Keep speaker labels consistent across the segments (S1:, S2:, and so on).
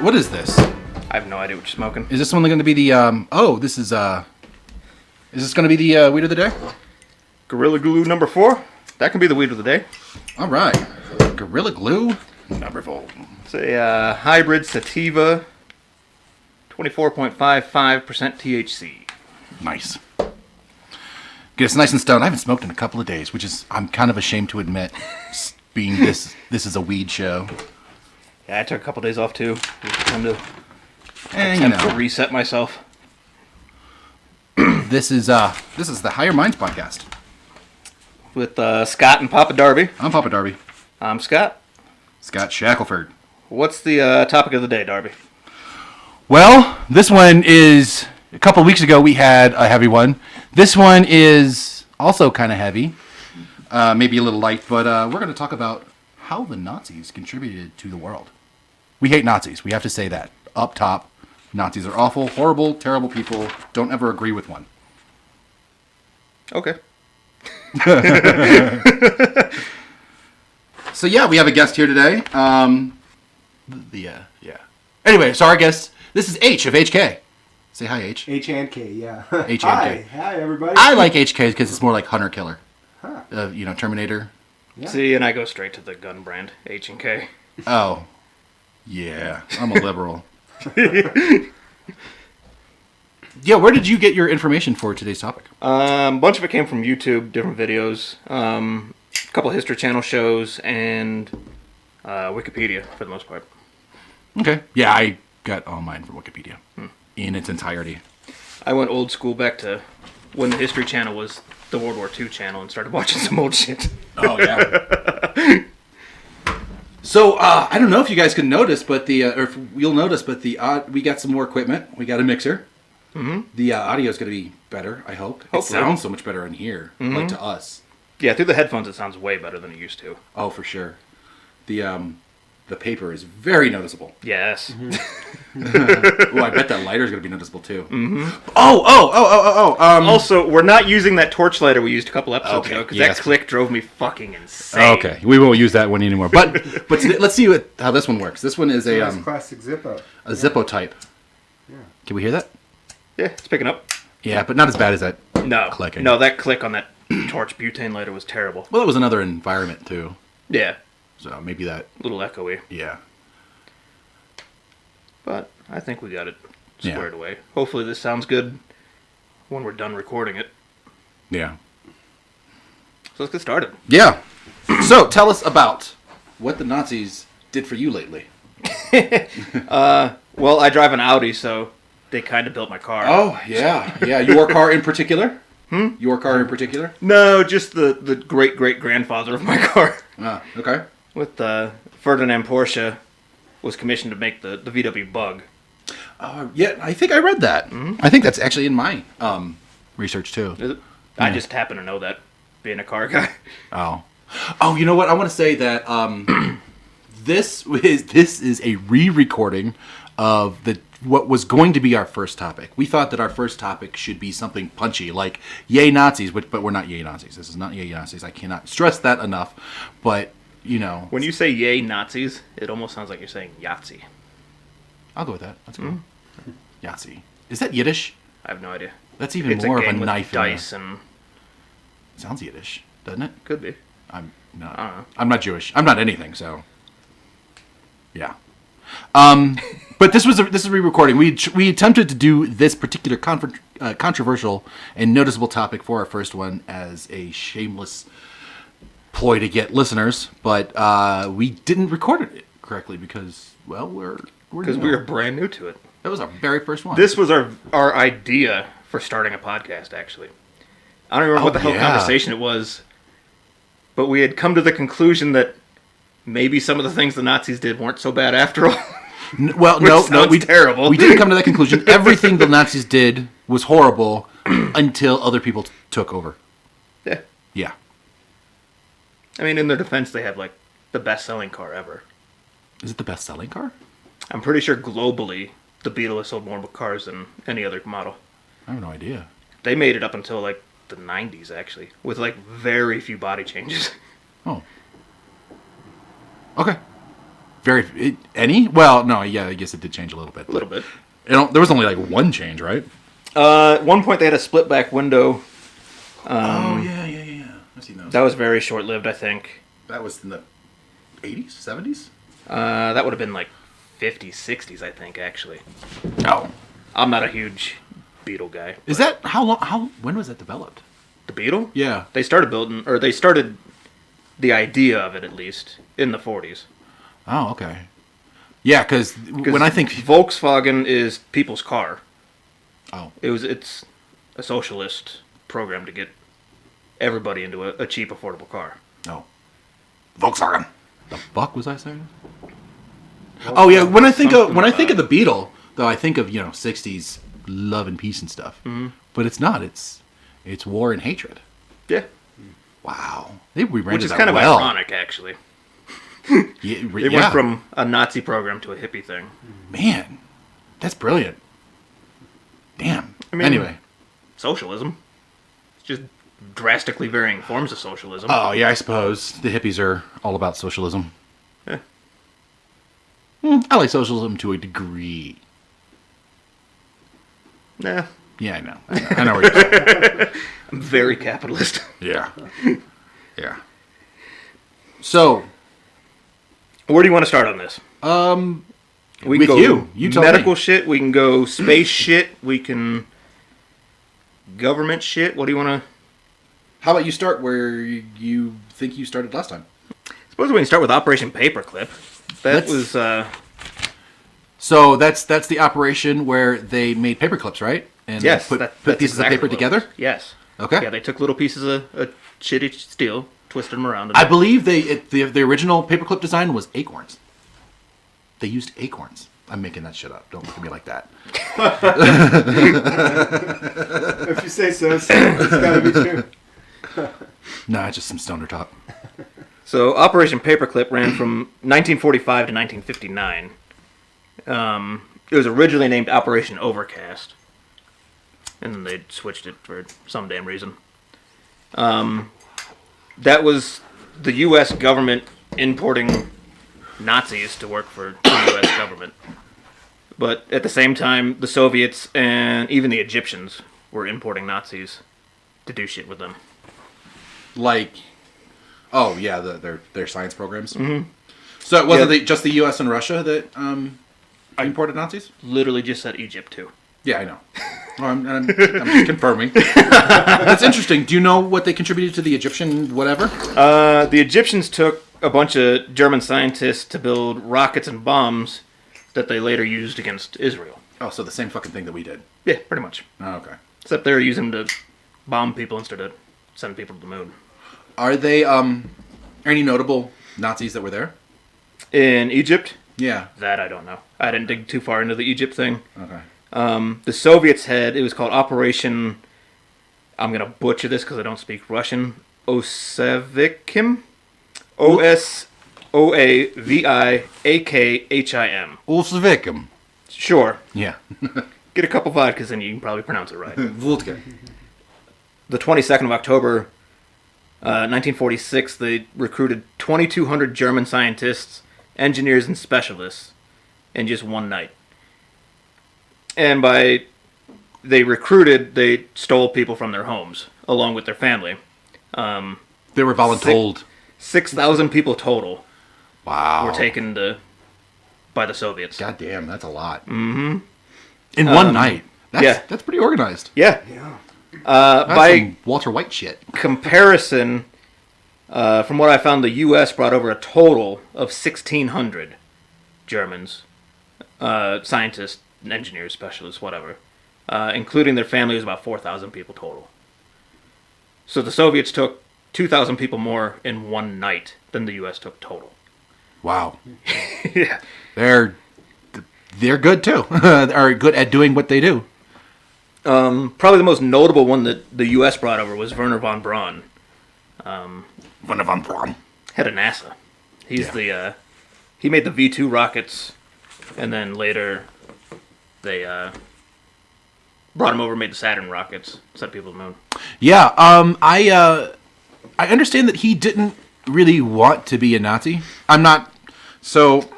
S1: What is this?
S2: I have no idea what you're smoking.
S1: Is this one going to be the, is this going to be the weed of the day?
S2: Gorilla Glue number 4? That can be the weed of the day.
S1: All right. Gorilla Glue number 4.
S2: It's a hybrid sativa, 24.55% THC.
S1: Nice. Get us nice and stoned. I haven't smoked in a couple of days, which is, I'm kind of ashamed to admit, being this is a weed show.
S2: Yeah, I took a couple days off too. Time to to reset myself.
S1: This is the Higher Minds podcast
S2: With Scott and Papa Darby.
S1: I'm Papa Darby.
S2: I'm Scott.
S1: Scott Shackelford.
S2: What's the topic of the day, Darby?
S1: Well, this one is, a couple of weeks ago we had a heavy one. This one is also kind of heavy, maybe a little light, but we're going to talk about how the Nazis contributed to the world. We hate Nazis. We have to say that up top. Nazis are awful, horrible, terrible people. Don't ever agree with one.
S2: Okay.
S1: So yeah, we have a guest here today. Anyway, so our guest, this is H of HK. Say hi, H.
S3: H and K, yeah.
S1: H and K.
S3: Hi, everybody.
S1: I like HK because it's more like Hunter Killer.
S3: Huh.
S1: Terminator.
S3: Yeah.
S2: See, and I go straight to the gun brand, H&K.
S1: Oh. Yeah, I'm a liberal. Yeah, where did you get your information for today's topic?
S2: A bunch of it came from YouTube, different videos, a couple of History Channel shows, and Wikipedia for the most part.
S1: Okay. Yeah, I got all mine from Wikipedia in its entirety.
S2: I went old school back to when the History Channel was the World War II channel and started watching some old shit.
S1: Oh, yeah. So, I don't know if you guys can notice, but or if you'll notice, but we got some more equipment. We got a mixer. Mm-hmm. The audio is going to be better, I hope. It sounds so much better in here, like to us.
S2: Yeah, through the headphones it sounds way better than it used to.
S1: Oh, for sure. The paper is very noticeable.
S2: Yes.
S1: Oh, I bet that lighter is going to be noticeable too.
S2: Mm-hmm.
S1: Also,
S2: we're not using that torch lighter we used a couple episodes ago because that click drove me fucking insane.
S1: Okay, we won't use that one anymore. But today, let's see how this one works. This one is a
S3: classic Zippo.
S1: A Zippo type.
S3: Yeah.
S1: Can we hear that?
S2: Yeah, it's picking up.
S1: Yeah, but not as bad as that.
S2: No,
S1: clicking.
S2: No, that click on that torch butane lighter was terrible.
S1: Well, it was another environment too.
S2: Yeah.
S1: So maybe that.
S2: A little echoey.
S1: Yeah.
S2: But I think we got it squared away. Hopefully this sounds good when we're done recording it.
S1: Yeah.
S2: So let's get started.
S1: Yeah. So tell us about what the Nazis did for you lately.
S2: Well, I drive an Audi, so they kind of built my car.
S1: Oh, yeah. Yeah, your car in particular? Your car in particular?
S2: No, just the great-great-grandfather of my car.
S1: Ah, okay.
S2: With Ferdinand Porsche was commissioned to make the VW Bug.
S1: Yeah, I think I read that. Mm-hmm. I think that's actually in my research too.
S2: Is it? Yeah. I just happen to know that, being a car guy.
S1: Oh, you know what? I want to say that this is a re-recording of what was going to be our first topic. We thought that our first topic should be something punchy, like yay Nazis, but we're not yay Nazis. This is not yay Nazis. I cannot stress that enough. But when you
S2: say yay Nazis, it almost sounds like you're saying Yahtzee.
S1: I'll go with that. That's good. Yahtzee. Is that Yiddish?
S2: I have no idea.
S1: That's even more of a knife.
S2: Dice and
S1: sounds Yiddish, doesn't it?
S2: Could be.
S1: I'm not.
S2: I don't know.
S1: I'm not Jewish. I'm not anything. So, yeah. But this is a re-recording. We attempted to do this particular controversial and noticeable topic for our first one as a shameless ploy to get listeners, but we didn't record it correctly because we were
S2: brand new to it.
S1: That was our very first one.
S2: This was our idea for starting a podcast, actually. I don't remember what the hell conversation it was, but we had come to the conclusion that maybe some of the things the Nazis did weren't so bad after all.
S1: Well,
S2: Which
S1: no,
S2: sounds terrible.
S1: We didn't come to that conclusion. Everything the Nazis did was horrible until other people took over.
S2: Yeah.
S1: Yeah.
S2: I mean, in their defense, they have, like, the best-selling car ever.
S1: Is it the best-selling car?
S2: I'm pretty sure globally, the Beetle has sold more cars than any other model.
S1: I have no idea.
S2: They made it up until, like, the 90s, actually, with, like, very few body changes.
S1: Oh. Okay. Any? Well, no, yeah, I guess it did change a little bit.
S2: A little bit.
S1: There was only like one change, right?
S2: At one point, they had a split-back window.
S1: Oh, yeah. I've seen those.
S2: That was very short-lived, I think.
S1: That was in the 80s, 70s?
S2: That would have been, like, 50s, 60s, I think, actually.
S1: No.
S2: I'm not a huge Beetle guy.
S1: Is that how long? When was that developed?
S2: The Beetle?
S1: Yeah.
S2: They started building, or they started the idea of it, at least, in the 40s.
S1: Oh, okay. Yeah, because when I think
S2: Volkswagen is people's car.
S1: oh,
S2: It's a socialist program to get everybody into a cheap, affordable car.
S1: no, Volkswagen. The fuck was I saying? Oh yeah, when I think of the Beetle, though, I think of 60s love and peace and stuff. Mm-hmm. But it's not. It's war and hatred.
S2: Yeah.
S1: Wow, they rebranded
S2: Which is
S1: that
S2: kind of
S1: well.
S2: ironic, actually.
S1: Yeah,
S2: It went from a Nazi program to a hippie thing.
S1: man, that's brilliant. Damn.
S2: I mean-
S1: Anyway.
S2: Socialism. It's just drastically varying forms of socialism.
S1: Oh yeah, I suppose the hippies are all about socialism.
S2: Yeah.
S1: I like socialism to a degree.
S2: Nah.
S1: Yeah, I know. I know what you're saying.
S2: I'm very capitalist.
S1: Yeah. Yeah. So,
S2: Where do you want to start on this? We
S1: with
S2: can go
S1: you tell
S2: medical
S1: me.
S2: shit. We can go space shit. We can government shit. What do you want to?
S1: How about you start where you think you started last time?
S2: Suppose we can start with Operation Paperclip. That
S1: Let's-
S2: was
S1: So that's the operation where they made paper clips, right? And
S2: yes.
S1: put
S2: That's
S1: pieces
S2: exactly
S1: of paper
S2: what it
S1: together.
S2: was. Yes.
S1: Okay.
S2: Yeah, they took little pieces of shitty steel, twisted them around.
S1: I believe the original paperclip design was acorns. They used acorns. I'm making that shit up. Don't look at me like that.
S3: If you say so, it's gotta be true.
S1: Nah, it's just some stoner talk.
S2: So Operation Paperclip ran from 1945 to 1959. It was originally named Operation Overcast, and then they switched it for some damn reason. That was the U.S. government importing Nazis to work for the U.S. government. But at the same time, the Soviets and even the Egyptians were importing Nazis to do shit with them.
S1: Like, oh yeah, their science programs. Mm-hmm. So it wasn't just the U.S. and Russia that imported Nazis?
S2: Literally just said Egypt, too.
S1: Yeah, I know. Well, I'm just confirming. That's interesting. Do you know what they contributed to the Egyptian whatever?
S2: The Egyptians took a bunch of German scientists to build rockets and bombs that they later used against Israel.
S1: Oh, so the same fucking thing that we did.
S2: Yeah, pretty much.
S1: Oh, okay.
S2: Except they were using them to bomb people instead of send people to the moon.
S1: Are they any notable Nazis that were there?
S2: In Egypt,
S1: Yeah.
S2: that I don't know. I didn't dig too far into the Egypt thing.
S1: Okay.
S2: The Soviets had, it was called Operation, I'm going to butcher this because I don't speak Russian, Osavikhim? Osaviakhim.
S1: Ulsvikim.
S2: Sure.
S1: Yeah.
S2: Get a couple vodkas and you can probably pronounce it right.
S1: Vodka.
S2: The 22nd of October, 1946, they recruited 2,200 German scientists, engineers, and specialists in just one night. And by they recruited, they stole people from their homes, along with their family.
S1: They were voluntold.
S2: 6,000 people total
S1: Wow.
S2: were taken by the Soviets.
S1: God damn, that's a lot. Mm-hmm. In one night. That's pretty organized.
S2: Yeah.
S3: Yeah.
S1: That's
S2: By
S1: some Walter White shit.
S2: comparison, from what I found, the U.S. brought over a total of 1,600 Germans, scientists, engineers, specialists, whatever, including their families, about 4,000 people total. So the Soviets took 2,000 people more in one night than the U.S. took total.
S1: Wow.
S2: Yeah.
S1: They're they're good too. Are good at doing what they do.
S2: Probably the most notable one that the U.S. brought over was Werner von Braun,
S1: One of them, Braun.
S2: head of NASA. He's
S1: Yeah.
S2: he made the V2 rockets, and then later they brought him over, made the Saturn rockets, sent people to the moon.
S1: Yeah. I understand that he didn't really want to be a Nazi. I'm not. So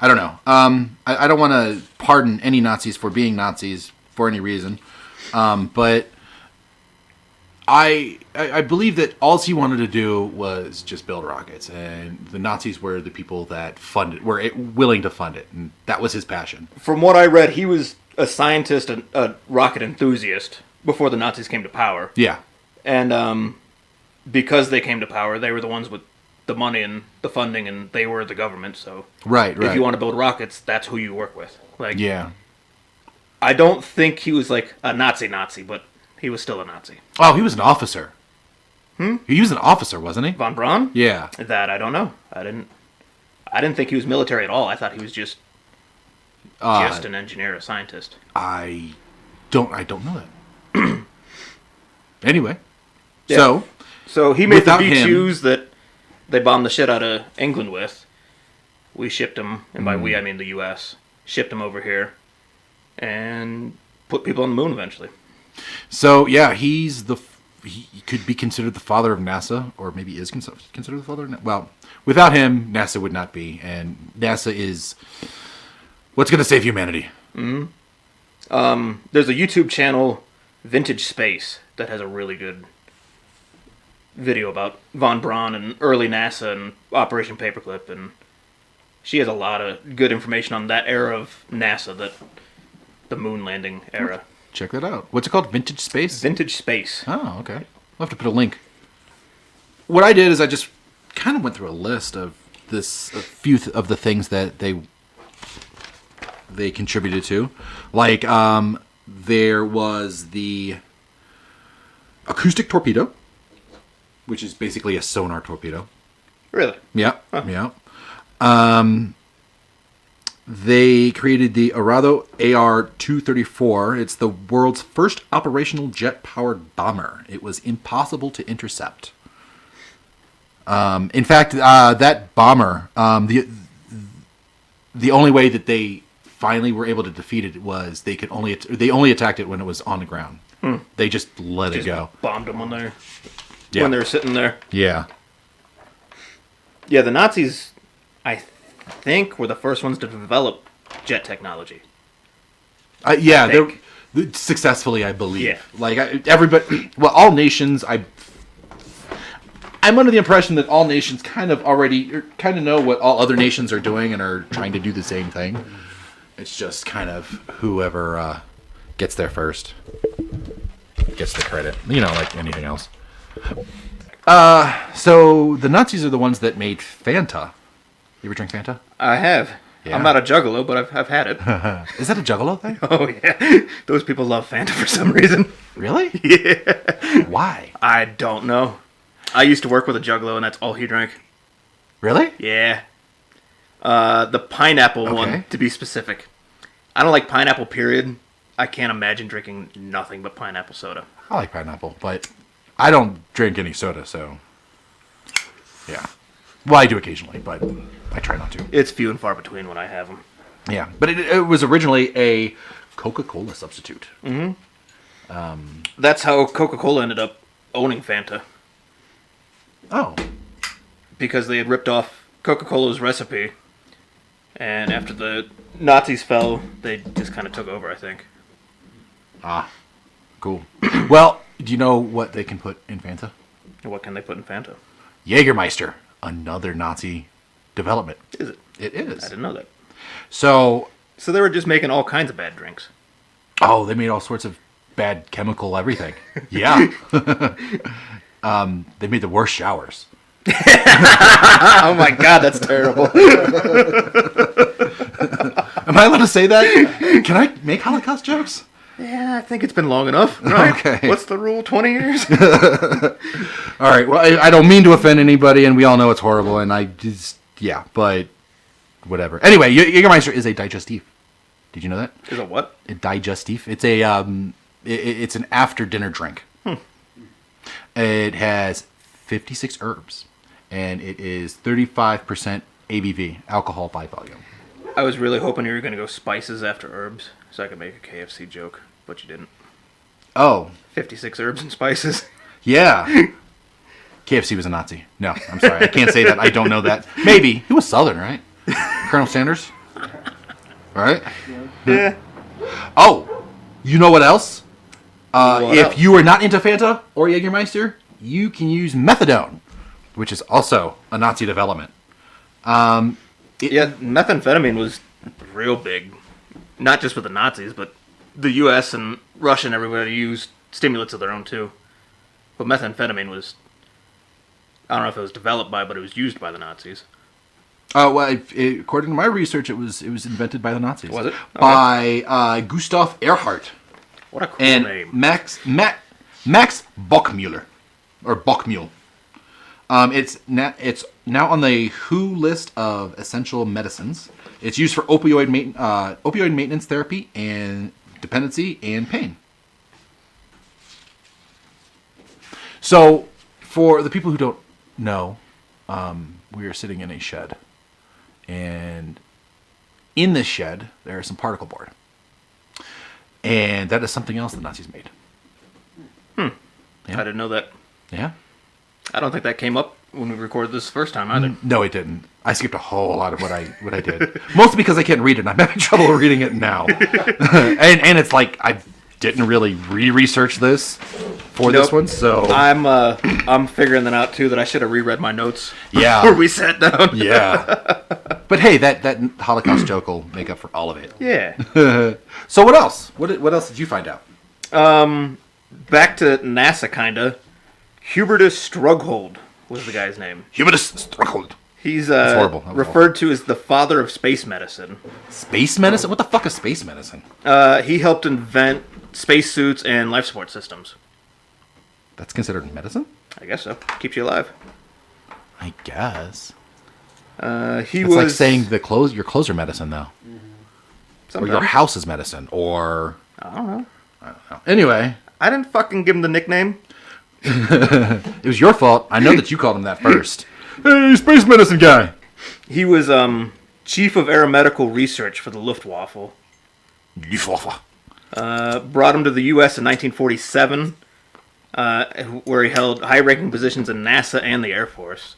S1: I don't know. I don't want to pardon any Nazis for being Nazis for any reason, but I believe that all he wanted to do was just build rockets, and the Nazis were the people that were willing to fund it, and that was his passion.
S2: From what I read, he was a scientist, a rocket enthusiast before the Nazis came to power.
S1: Yeah.
S2: And because they came to power, they were the ones with the money and the funding, and they were the government. So
S1: Right.
S2: if you want to build rockets, that's who you work with. Like,
S1: Yeah.
S2: I don't think he was like a Nazi, but he was still a Nazi.
S1: Oh, he was an officer. He was an officer, wasn't he?
S2: Von Braun?
S1: Yeah.
S2: That I don't know. I didn't think he was military at all. I thought he was just an engineer, a scientist.
S1: I don't know that. Anyway,
S2: Yeah. So he made the
S1: Without him-
S2: V2s that they bombed the shit out of England with. We shipped them, and by we I mean the U.S. Shipped them over here, and put people on the moon eventually.
S1: so yeah, he could be considered the father of NASA, or maybe is considered the father of NASA. Well, without him, NASA would not be, and NASA is what's going to save humanity.
S2: There's a YouTube channel, Vintage Space, that has a really good video about Von Braun and early NASA and Operation Paperclip, and she has a lot of good information on that era of NASA, the moon landing era.
S1: Check that out. What's it called? Vintage Space?
S2: Vintage Space.
S1: Oh, okay. I'll have to put a link. What I did is I just kind of went through a list of a few of the things that they contributed to. Like, there was the acoustic torpedo, which is basically a sonar torpedo.
S2: Really?
S1: Yeah, yeah. They created the Arado AR-234. It's the world's first operational jet-powered bomber. It was impossible to intercept. In fact, that bomber, the only way that they finally were able to defeat it was they only attacked it when it was on the ground. They just let it go.
S2: Bombed them when they're
S1: Yeah.
S2: sitting there.
S1: Yeah.
S2: Yeah, the Nazis, I think, were the first ones to develop jet technology.
S1: Yeah,
S2: think.
S1: they're successfully, I believe.
S2: Yeah.
S1: Like everybody, well, all nations. I'm under the impression that all nations kind of know what all other nations are doing and are trying to do the same thing. It's just kind of whoever gets there first gets the credit. Like anything else. So the Nazis are the ones that made Fanta. You ever drink Fanta?
S2: I have.
S1: Yeah.
S2: I'm not a juggalo, but I've had it.
S1: Is that a Juggalo thing?
S2: Oh, yeah. Those people love Fanta for some reason.
S1: Really?
S2: Yeah.
S1: Why?
S2: I don't know. I used to work with a juggalo, and that's all he drank.
S1: Really?
S2: Yeah. The pineapple
S1: Okay.
S2: one, to be specific. I don't like pineapple, period. I can't imagine drinking nothing but pineapple soda.
S1: I like pineapple, but I don't drink any soda, so yeah. Well, I do occasionally, but I try not to.
S2: It's few and far between when I have them.
S1: Yeah, but it was originally a Coca-Cola substitute.
S2: That's how Coca-Cola ended up owning Fanta.
S1: Oh,
S2: Because they had ripped off Coca-Cola's recipe. And after the Nazis fell, they just kind of took over, I think.
S1: cool. Well, do you know what they can put in Fanta?
S2: What can they put in Fanta?
S1: Jägermeister, another Nazi development.
S2: Is it?
S1: It is.
S2: I didn't know that.
S1: So,
S2: So they were just making all kinds of bad drinks.
S1: they made all sorts of bad chemical everything. Yeah. They made the worst showers.
S2: Oh my god, that's terrible.
S1: Am I allowed to say that? Can I make Holocaust jokes?
S2: Yeah, I think it's been long enough. Right?
S1: Okay.
S2: What's the rule? 20 years?
S1: All right. Well, I don't mean to offend anybody, and we all know it's horrible, and but whatever. Anyway, Jägermeister is a digestif. Did you know that?
S2: Is it what?
S1: A digestif. It's a it's an after dinner drink. It has 56 herbs, and it is 35% ABV, alcohol by volume.
S2: I was really hoping you were going to go spices after herbs, so I could make a KFC joke, but you didn't.
S1: Oh,
S2: 56 herbs and spices.
S1: yeah. KFC was a Nazi. No, I'm sorry. I can't say that. I don't know that. Maybe. He was Southern, right? Colonel Sanders? Right?
S2: Yeah.
S1: Oh, you know what else?
S2: What
S1: if
S2: else?
S1: you are not into Fanta or Jägermeister, you can use methadone, which is also a Nazi development.
S2: Yeah, methamphetamine was real big. Not just with the Nazis, but the U.S. and Russia and everybody used stimulants of their own, too. But methamphetamine was... I don't know if it was developed by, but it was used by the Nazis.
S1: Well, according to my research, it was invented by the Nazis.
S2: Was it? Okay.
S1: By Gustav Erhard
S2: What a cool
S1: and
S2: name.
S1: Max Bockmuller, or Bockmule. It's now on the WHO list of essential medicines. It's used for opioid maintenance therapy and dependency and pain. So, for the people who don't know, we are sitting in a shed. And in this shed, there is some particle board. And that is something else the Nazis made. Yeah.
S2: I didn't know that.
S1: Yeah?
S2: I don't think that came up when we recorded this the first time either.
S1: No, it didn't. I skipped a whole lot of what I did. Mostly because I can't read it, and I'm having trouble reading it now. and it's like, I didn't really re-research this for this one, so...
S2: I'm figuring that out, too, that I should have reread my notes
S1: Yeah.
S2: before we sat down.
S1: Yeah. But hey, that Holocaust joke will make up for all of it.
S2: Yeah.
S1: So what else? What else did you find out?
S2: Back to NASA, kinda. Hubertus Strughold was the guy's name.
S1: Hubertus Strughold.
S2: He's
S1: horrible. That was
S2: referred to as the father of space medicine.
S1: Space medicine? What the fuck is space medicine?
S2: He helped invent spacesuits and life support systems.
S1: That's considered medicine?
S2: I guess so. Keeps you alive.
S1: I guess.
S2: He
S1: It's
S2: was
S1: like saying your clothes are medicine, though. Or your house is medicine, or...
S2: I don't know.
S1: Anyway,
S2: I didn't fucking give him the nickname.
S1: it was your fault. I know that you called him that first. Hey, space medicine guy!
S2: He was chief of aeromedical research for the Luftwaffe.
S1: Luftwaffe.
S2: Brought him to the U.S. in 1947, where he held high-ranking positions in NASA and the Air Force.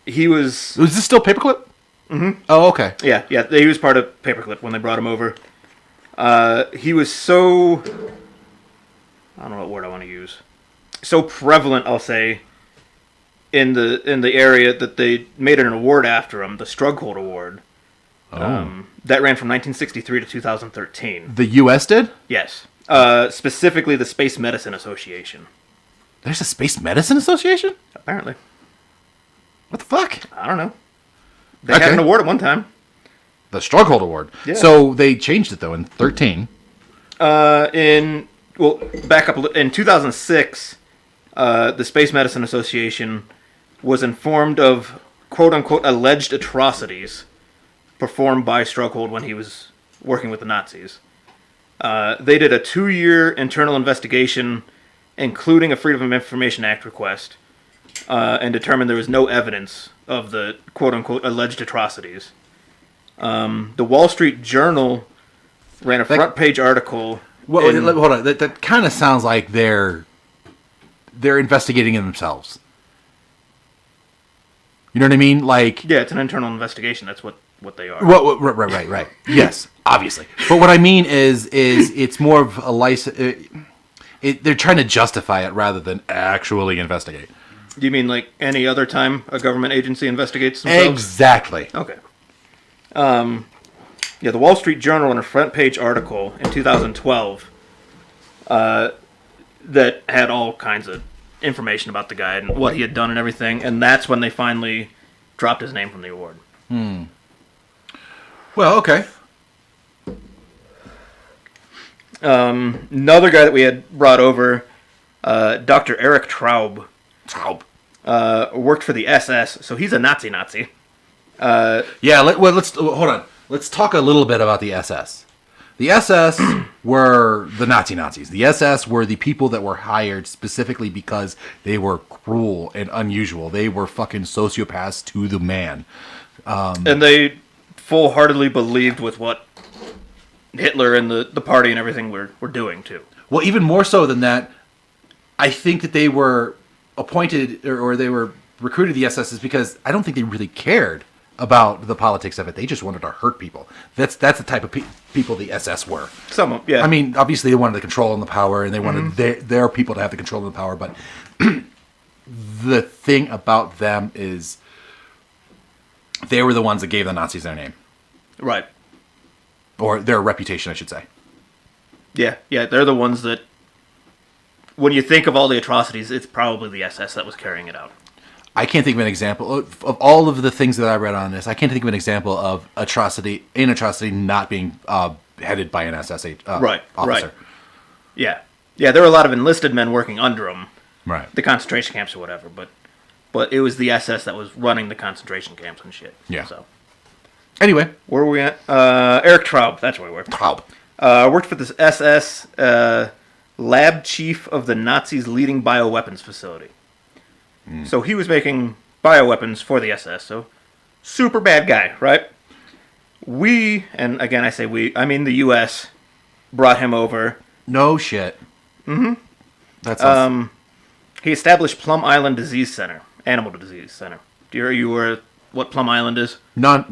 S2: He was...
S1: Was this still Paperclip? Mm-hmm. Oh, okay.
S2: Yeah, he was part of Paperclip when they brought him over. He was so... I don't know what word I want to use. So prevalent, I'll say, in the area that they made an award after him, the Strughold Award.
S1: Oh.
S2: That ran from 1963 to 2013.
S1: The U.S. did?
S2: Yes. Specifically the Space Medicine Association.
S1: There's a Space Medicine Association?
S2: Apparently.
S1: What the fuck?
S2: I don't know. They had an award at one time.
S1: The Strughold Award.
S2: Yeah.
S1: So they changed it, though, in 13.
S2: Back up in 2006, the Space Medicine Association was informed of quote-unquote alleged atrocities performed by Strughold when he was working with the Nazis. They did a 2-year internal investigation, including a Freedom of Information Act request, and determined there was no evidence of the quote-unquote alleged atrocities. The Wall Street Journal ran a front-page article...
S1: Well, hold on. That kind of sounds like they're investigating it themselves. You know what I mean? Like,
S2: yeah, it's an internal investigation. That's what they are.
S1: Well, right. Yes, obviously. But what I mean is it's more of a license. They're trying to justify it rather than actually investigate.
S2: Do you mean like any other time a government agency investigates themselves?
S1: Exactly.
S2: Okay. Yeah, the Wall Street Journal in a front-page article in 2012 that had all kinds of information about the guy and what he had done and everything, and that's when they finally dropped his name from the award.
S1: Well, okay.
S2: Another guy that we had brought over, Dr. Eric Traub, worked for the SS, so he's a Nazi.
S1: Let's hold on. Let's talk a little bit about the SS. The SS were the Nazis. The SS were the people that were hired specifically because they were cruel and unusual. They were fucking sociopaths to the man.
S2: And they full-heartedly believed with what Hitler and the party and everything were doing, too.
S1: Well, even more so than that, I think that they were appointed or they were recruited the SS is because I don't think they really cared about the politics of it. They just wanted to hurt people. That's the type of people the SS were.
S2: Some, yeah.
S1: I mean, obviously they wanted the control and the power, and they wanted their people to have the control and the power. But the thing about them is they were the ones that gave the Nazis their name,
S2: Right.
S1: or their reputation, I should say.
S2: Yeah, they're the ones that, when you think of all the atrocities, it's probably the SS that was carrying it out.
S1: I can't think of an example of all of the things that I read on this. I can't think of an example of an atrocity not being headed by an SS officer.
S2: Right. Yeah, there were a lot of enlisted men working under them,
S1: Right.
S2: the concentration camps or whatever. But it was the SS that was running the concentration camps and shit.
S1: Yeah.
S2: So
S1: Anyway,
S2: where were we at? Eric Traub. That's where we were.
S1: Traub.
S2: Worked for the SS lab chief of the Nazis' leading bioweapons facility. So he was making bioweapons for the SS, so super bad guy, right? We, and again I say we, I mean the U.S., brought him over.
S1: No shit. Mm-hmm. That sounds...
S2: He established Plum Island Disease Center, Animal Disease Center. Are you aware what Plum Island is?
S1: No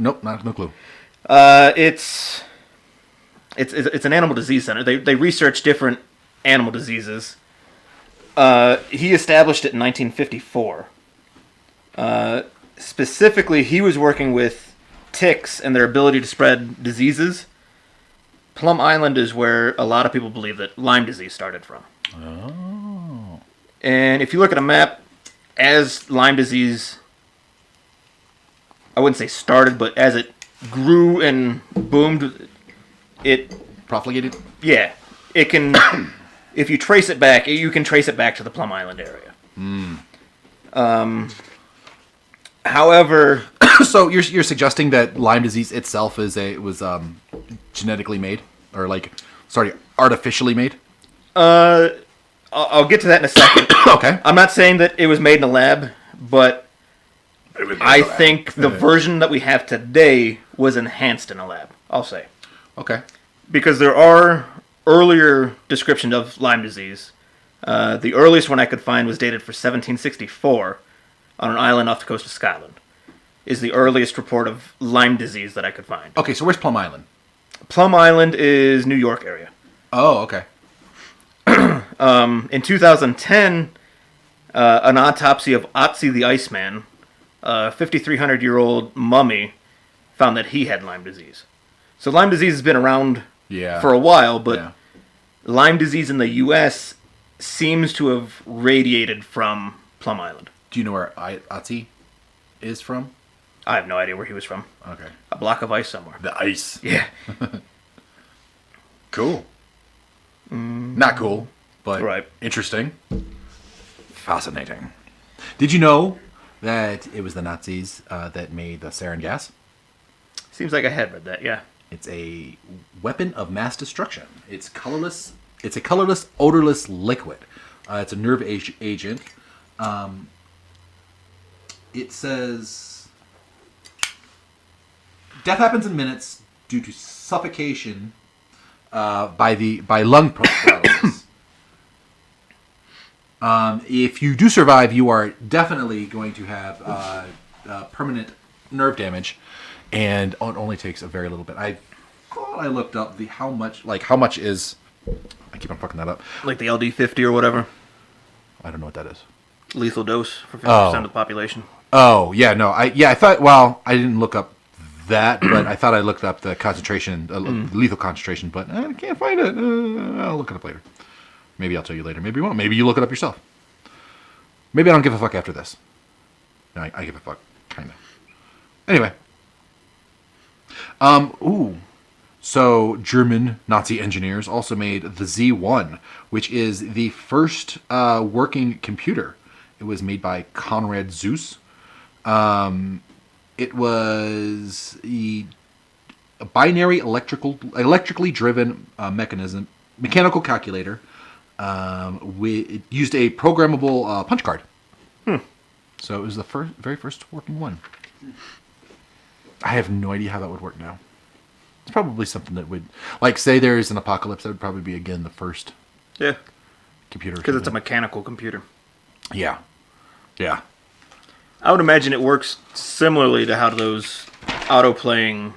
S1: clue.
S2: It's an animal disease center. They research different animal diseases. He established it in 1954. Specifically, he was working with ticks and their ability to spread diseases. Plum Island is where a lot of people believe that Lyme disease started from.
S1: Oh.
S2: And if you look at a map, as Lyme disease, I wouldn't say started, but as it grew and boomed, it...
S1: Profligated?
S2: Yeah. It can... If you trace it back, you can trace it back to the Plum Island area. However...
S1: So you're suggesting that Lyme disease itself was genetically made? Or artificially made?
S2: I'll get to that in a second.
S1: Okay.
S2: I'm not saying that it was made in a lab, but I think the version that we have today was enhanced in a lab, I'll say.
S1: Okay.
S2: Because there are earlier descriptions of Lyme disease. The earliest one I could find was dated for 1764 on an island off the coast of Scotland. Is the earliest report of Lyme disease that I could find.
S1: Okay, so where's Plum Island?
S2: Plum Island is New York area.
S1: Oh, okay.
S2: In 2010, an autopsy of Otzi the Iceman, a 5,300-year-old mummy, found that he had Lyme disease. So Lyme disease has been around for a while, but Lyme disease in the U.S. seems to have radiated from Plum Island.
S1: Do you know where Otzi is from?
S2: I have no idea where he was from.
S1: Okay.
S2: A block of ice somewhere.
S1: The ice.
S2: Yeah.
S1: Cool. Not cool, but interesting. Fascinating. Did you know that it was the Nazis that made the sarin gas?
S2: Seems like I had read that, yeah.
S1: It's a weapon of mass destruction. It's colorless. It's a colorless, odorless liquid. It's a nerve agent. It says death happens in minutes due to suffocation by lung paralysis. If you do survive, you are definitely going to have permanent nerve damage, and it only takes a very little bit. I thought I looked up how much is. I keep on fucking that up.
S2: Like the LD50 or whatever.
S1: I don't know what that is.
S2: Lethal dose for 50% of the population.
S1: Oh yeah, no, I thought. Well, I didn't look up that, but I thought I looked up the concentration, lethal concentration, but I can't find it. I'll look it up later. Maybe I'll tell you later. Maybe you won't. Maybe you look it up yourself. Maybe I don't give a fuck after this. No, I give a fuck, kinda. Anyway. So German Nazi engineers also made the Z1, which is the first working computer. It was made by Konrad Zuse. It was a binary electrically driven mechanical calculator. It used a programmable punch card. So it was the very first working one. I have no idea how that would work now. It's probably something that would, like, say there is an apocalypse, that would probably be, again, the first
S2: Yeah.
S1: computer.
S2: Because it's a mechanical computer.
S1: Yeah. Yeah.
S2: I would imagine it works similarly to how those auto-playing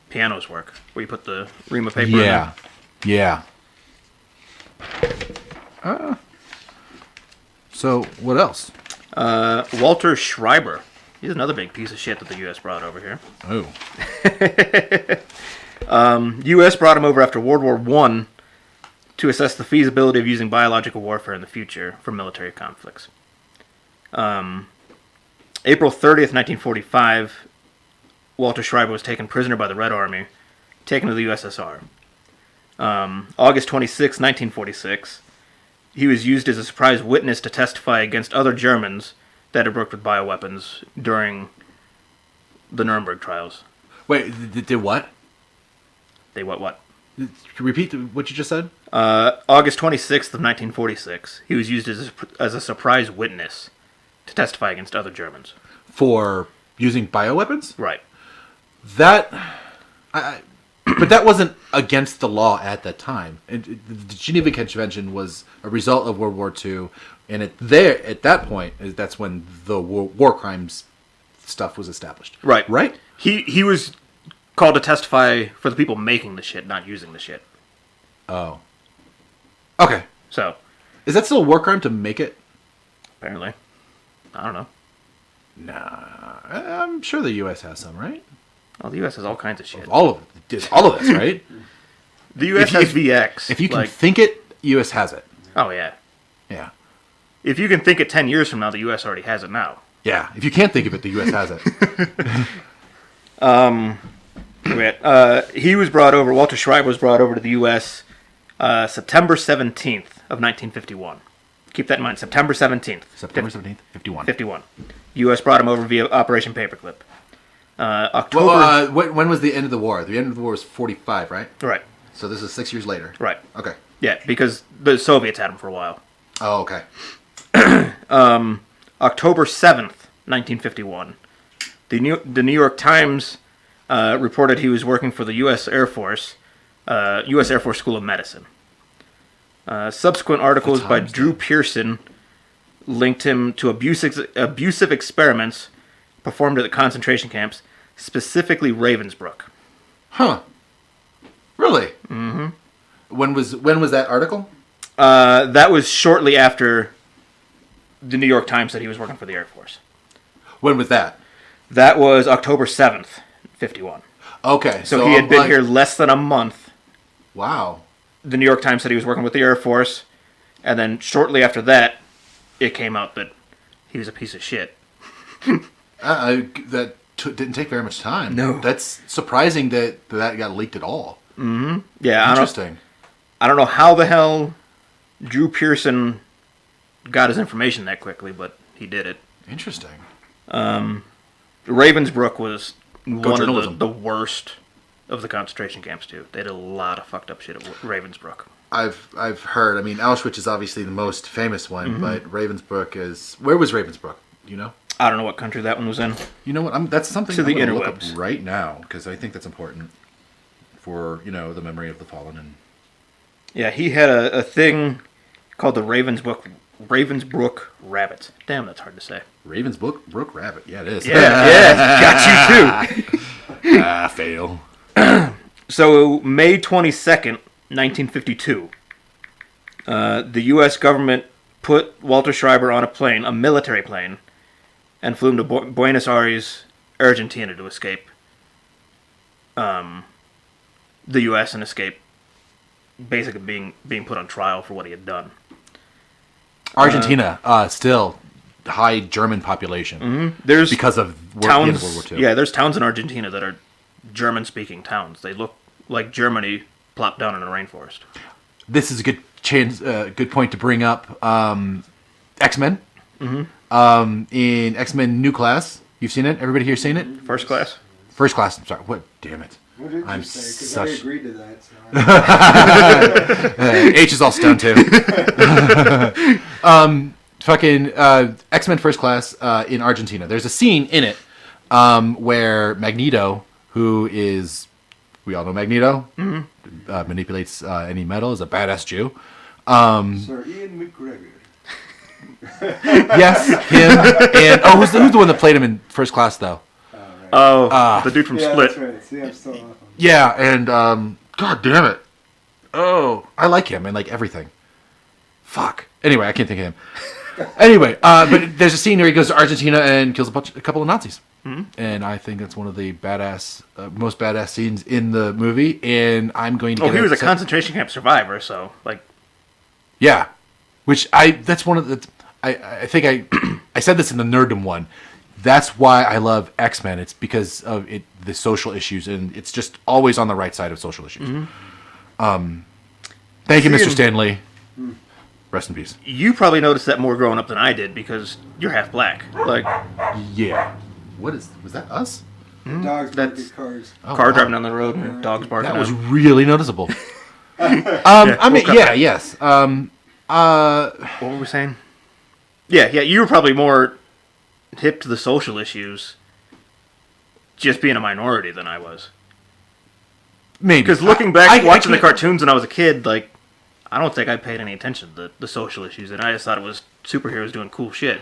S2: pianos work, where you put the ream of paper in there.
S1: Yeah. So, what else?
S2: Walter Schreiber. He's another big piece of shit that the U.S. brought over here.
S1: Oh.
S2: U.S. brought him over after World War I to assess the feasibility of using biological warfare in the future for military conflicts. April 30th, 1945, Walter Schreiber was taken prisoner by the Red Army, taken to the USSR. August 26, 1946, he was used as a surprise witness to testify against other Germans that had worked with bioweapons during the Nuremberg trials.
S1: Wait, did what?
S2: They what?
S1: Repeat what you just said?
S2: August 26th of 1946, he was used as a surprise witness to testify against other Germans.
S1: For using bioweapons?
S2: Right.
S1: But that wasn't against the law at that time. The Geneva Convention was a result of World War II, and at that point, that's when the war crimes stuff was established.
S2: Right.
S1: Right?
S2: He was called to testify for the people making the shit, not using the shit.
S1: Oh. Okay.
S2: So,
S1: Is that still a war crime to make it?
S2: apparently. I don't know.
S1: Nah. I'm sure the U.S. has some, right?
S2: Well, the U.S. has all kinds of shit.
S1: All of this, right?
S2: The U.S. has VX.
S1: If you can think it, U.S. has it.
S2: Oh, yeah.
S1: Yeah.
S2: If you can think it 10 years from now, the U.S. already has it now.
S1: Yeah. If you can't think of it, the U.S. has it.
S2: Walter Schreiber was brought over to the U.S. September 17th of 1951. Keep that in mind, September 17th.
S1: September 17th, 51.
S2: 51. U.S. brought him over via Operation Paperclip. October...
S1: Well, when was the end of the war? The end of the war was 45, right?
S2: Right.
S1: So this is 6 years later.
S2: Right.
S1: Okay.
S2: Yeah, because the Soviets had him for a while.
S1: Oh, okay.
S2: October 7th, 1951. The New York Times reported he was working for the U.S. Air Force, U.S. Air Force School of Medicine. Subsequent articles by Drew Pearson linked him to abusive experiments performed at the concentration camps, specifically Ravensbrück.
S1: Huh. Really? Mm-hmm. When was that article?
S2: That was shortly after the New York Times said he was working for the Air Force.
S1: When was that?
S2: That was October 7th, 51.
S1: Okay.
S2: So he had been here less than a month.
S1: Wow.
S2: The New York Times said he was working with the Air Force, and then shortly after that, it came out that he was a piece of shit.
S1: That didn't take very much time.
S2: No.
S1: That's surprising that got leaked at all.
S2: Mm-hmm. Yeah,
S1: Interesting.
S2: I don't know how the hell Drew Pearson got his information that quickly, but he did it.
S1: Interesting.
S2: Ravensbrück was one
S1: journalism.
S2: of the worst of the concentration camps, too. They did a lot of fucked up shit at Ravensbrück.
S1: I've heard. I mean, Auschwitz is obviously the most famous one, but Ravensbrück is... Where was Ravensbrück? Do you know?
S2: I don't know what country that one was in.
S1: You know what? That's something
S2: To
S1: I'm
S2: the
S1: going to look up
S2: interwebs.
S1: right now, because I think that's important for, the memory of the fallen. And
S2: Yeah, he had a thing called the Ravensbrück Rabbit. Damn, that's hard to say.
S1: Ravensbrück Rabbit. Yeah, it is.
S2: Yeah, got you too.
S1: Fail.
S2: So, May 22nd, 1952, the U.S. government put Walter Schreiber on a military plane, and flew him to Buenos Aires, Argentina, to escape the U.S. and escape basically being put on trial for what he had done.
S1: Argentina, still high German population.
S2: Mm-hmm. There's
S1: because of the end of World War II.
S2: Yeah, there's towns in Argentina that are German-speaking towns. They look like Germany plopped down in a rainforest.
S1: This is a good point to bring up. X-Men. Mm-hmm. In X-Men New Class, You've seen it? Everybody here seen it?
S2: First Class.
S1: First Class. I'm sorry. What? Damn it.
S3: What did
S1: I'm
S3: you say? Because
S1: such-
S3: I agreed to that. So
S1: H is all stoned too. Fucking X-Men First Class in Argentina. There's a scene in it where Magneto, who is, we all know Magneto, manipulates any metal, is a badass Jew.
S3: Sir Ian McGregor.
S1: Yes, him. And who's the one that played him in First Class though?
S2: Oh, the dude from
S3: Yeah,
S2: Split.
S3: that's right. See, I'm still off on
S1: Yeah, and God damn it. Oh, I like him and like everything. Fuck. Anyway, I can't think of him. Anyway, but there's a scene where he goes to Argentina and kills a couple of Nazis, and I think that's one of the most badass scenes in the movie. And I'm going to.
S2: Oh, he was a concentration camp survivor, so like.
S1: Yeah, that's one of the. I think I said this in the Nerddom one. That's why I love X-Men. It's because of the social issues, and it's just always on the right side of social issues. Thank you, Mr. Stanley. Rest in peace.
S2: You probably noticed that more growing up than I did because you're half black. Like,
S1: Yeah. Was that us?
S3: it. Dogs
S2: That's-
S3: barking cars.
S1: Oh,
S2: car
S1: wow.
S2: driving down the road and dogs barking.
S1: That was
S2: out.
S1: really noticeable. I mean,
S2: we'll cut
S1: yeah,
S2: that.
S1: yes.
S2: What were we saying? Yeah, you were probably more hip to the social issues just being a minority than I was.
S1: Maybe.
S2: Because looking back,
S1: I
S2: watching the
S1: can't-
S2: cartoons when I was a kid, like, I don't think I paid any attention to the social issues, and I just thought it was superheroes doing cool shit.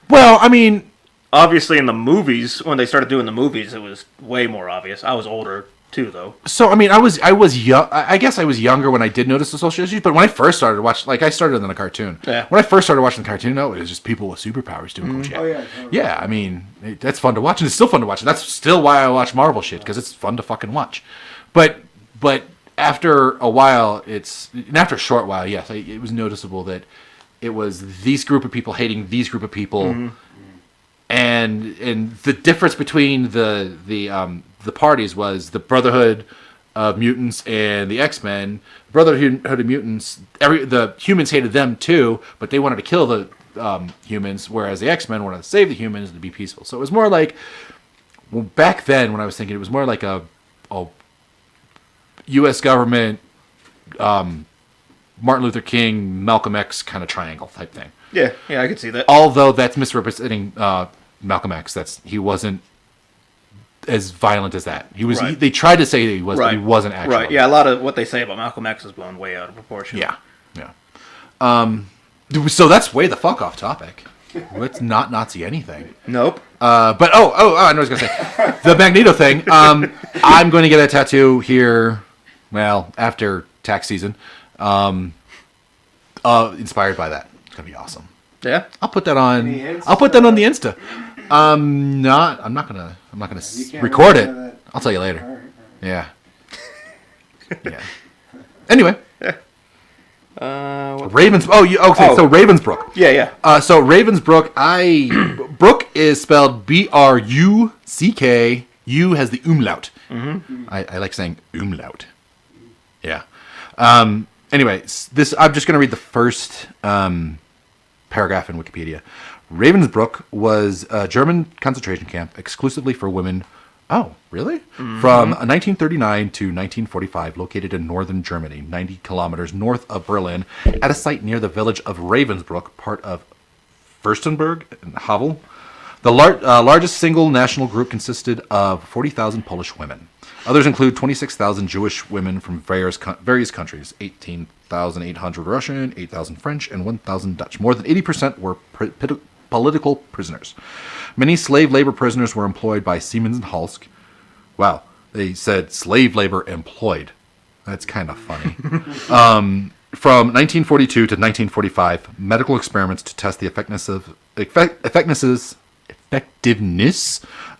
S1: Well, I mean,
S2: Obviously, in the movies, when they started doing the movies, it was way more obvious. I was older, too, though.
S1: so I mean, I was young. I guess I was younger when I did notice the social issues. But when I first started to watch, like I started in the cartoon.
S2: Yeah.
S1: When I first started watching the cartoon, no, it was just people with superpowers doing cool shit.
S3: Oh, yeah. Totally.
S1: Yeah, I mean, that's fun to watch, and it's still fun to watch. And that's still why I watch Marvel shit, because it's fun to fucking watch. But after a while, after a short while, yes, it was noticeable that it was these group of people hating these group of people, and the difference between the parties was the Brotherhood of Mutants and the X-Men. Brotherhood of Mutants, the humans hated them too, but they wanted to kill the humans, whereas the X-Men wanted to save the humans and to be peaceful. So it was more like, well, back then when I was thinking, it was more like a U.S. government, Martin Luther King, Malcolm X kind of triangle type thing.
S2: Yeah, I could see that.
S1: Although that's misrepresenting Malcolm X. He wasn't as violent as that. He was.
S2: Right.
S1: They tried to say that he was, but he wasn't actually.
S2: Right, yeah, a lot of what they say about Malcolm X is blown way out of proportion.
S1: Yeah. So that's way the fuck off topic. Let's not Nazi anything.
S2: Nope.
S1: But I know what I was gonna say. The Magneto thing. I'm going to get a tattoo here. Well, after tax season. Inspired by that. It's gonna be awesome.
S2: Yeah?
S1: I'll put that on.
S3: Any Insta?
S1: I'll put that on the Insta. I'm not gonna
S3: You can't
S1: record
S3: really
S1: it.
S3: have that.
S1: I'll tell you
S3: All
S1: later.
S3: right.
S1: Yeah. Yeah. Anyway,
S2: What?
S1: Ravens. Oh, okay.
S2: Oh.
S1: So Ravensbrook.
S2: Yeah.
S1: So Ravensbrook. Brook is spelled Bruck. U has the umlaut. Mm-hmm. I like saying umlaut. Yeah. Anyway, I'm just going to read the first paragraph in Wikipedia. Ravensbrück was a German concentration camp exclusively for women. Oh, really? Mm-hmm. From 1939 to 1945, located in northern Germany, 90 kilometers north of Berlin, at a site near the village of Ravensbrück, part of Fürstenberg and Havel. The largest single national group consisted of 40,000 Polish women. Others include 26,000 Jewish women from various countries, 18,800 Russian, 8,000 French, and 1,000 Dutch. More than 80% were political prisoners. Many slave labor prisoners were employed by Siemens and Halsk. Wow, they said slave labor employed. That's kind of funny. From 1942 to 1945, medical experiments to test the effectiveness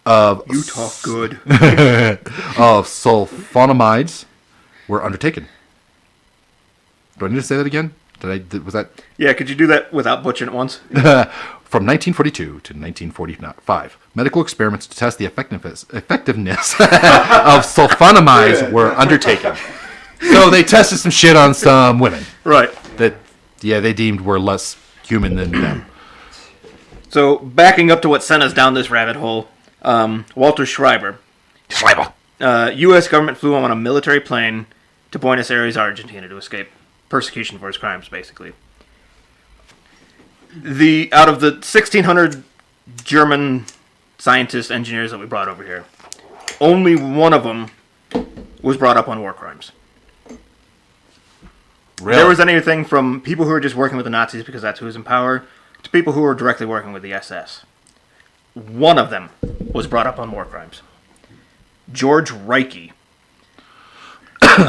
S1: of
S2: You talk good.
S1: of sulfonamides were undertaken. Do I need to say that again? Was that
S2: Yeah, could you do that without butchering it once?
S1: from 1942 to 1945? Medical experiments to test the effectiveness of sulfonamides were undertaken. So they tested some shit on some women
S2: Right.
S1: that, they deemed were less human than them.
S2: So, backing up to what sent us down this rabbit hole, Walter Schreiber.
S1: Schreiber.
S2: U.S. government flew him on a military plane to Buenos Aires, Argentina, to escape persecution for his crimes, basically. Out of the 1,600 German scientists, engineers that we brought over here, only one of them was brought up on war crimes.
S1: Really?
S2: There was anything from people who were just working with the Nazis because that's who was in power, to people who were directly working with the SS. One of them was brought up on war crimes. George Reiki.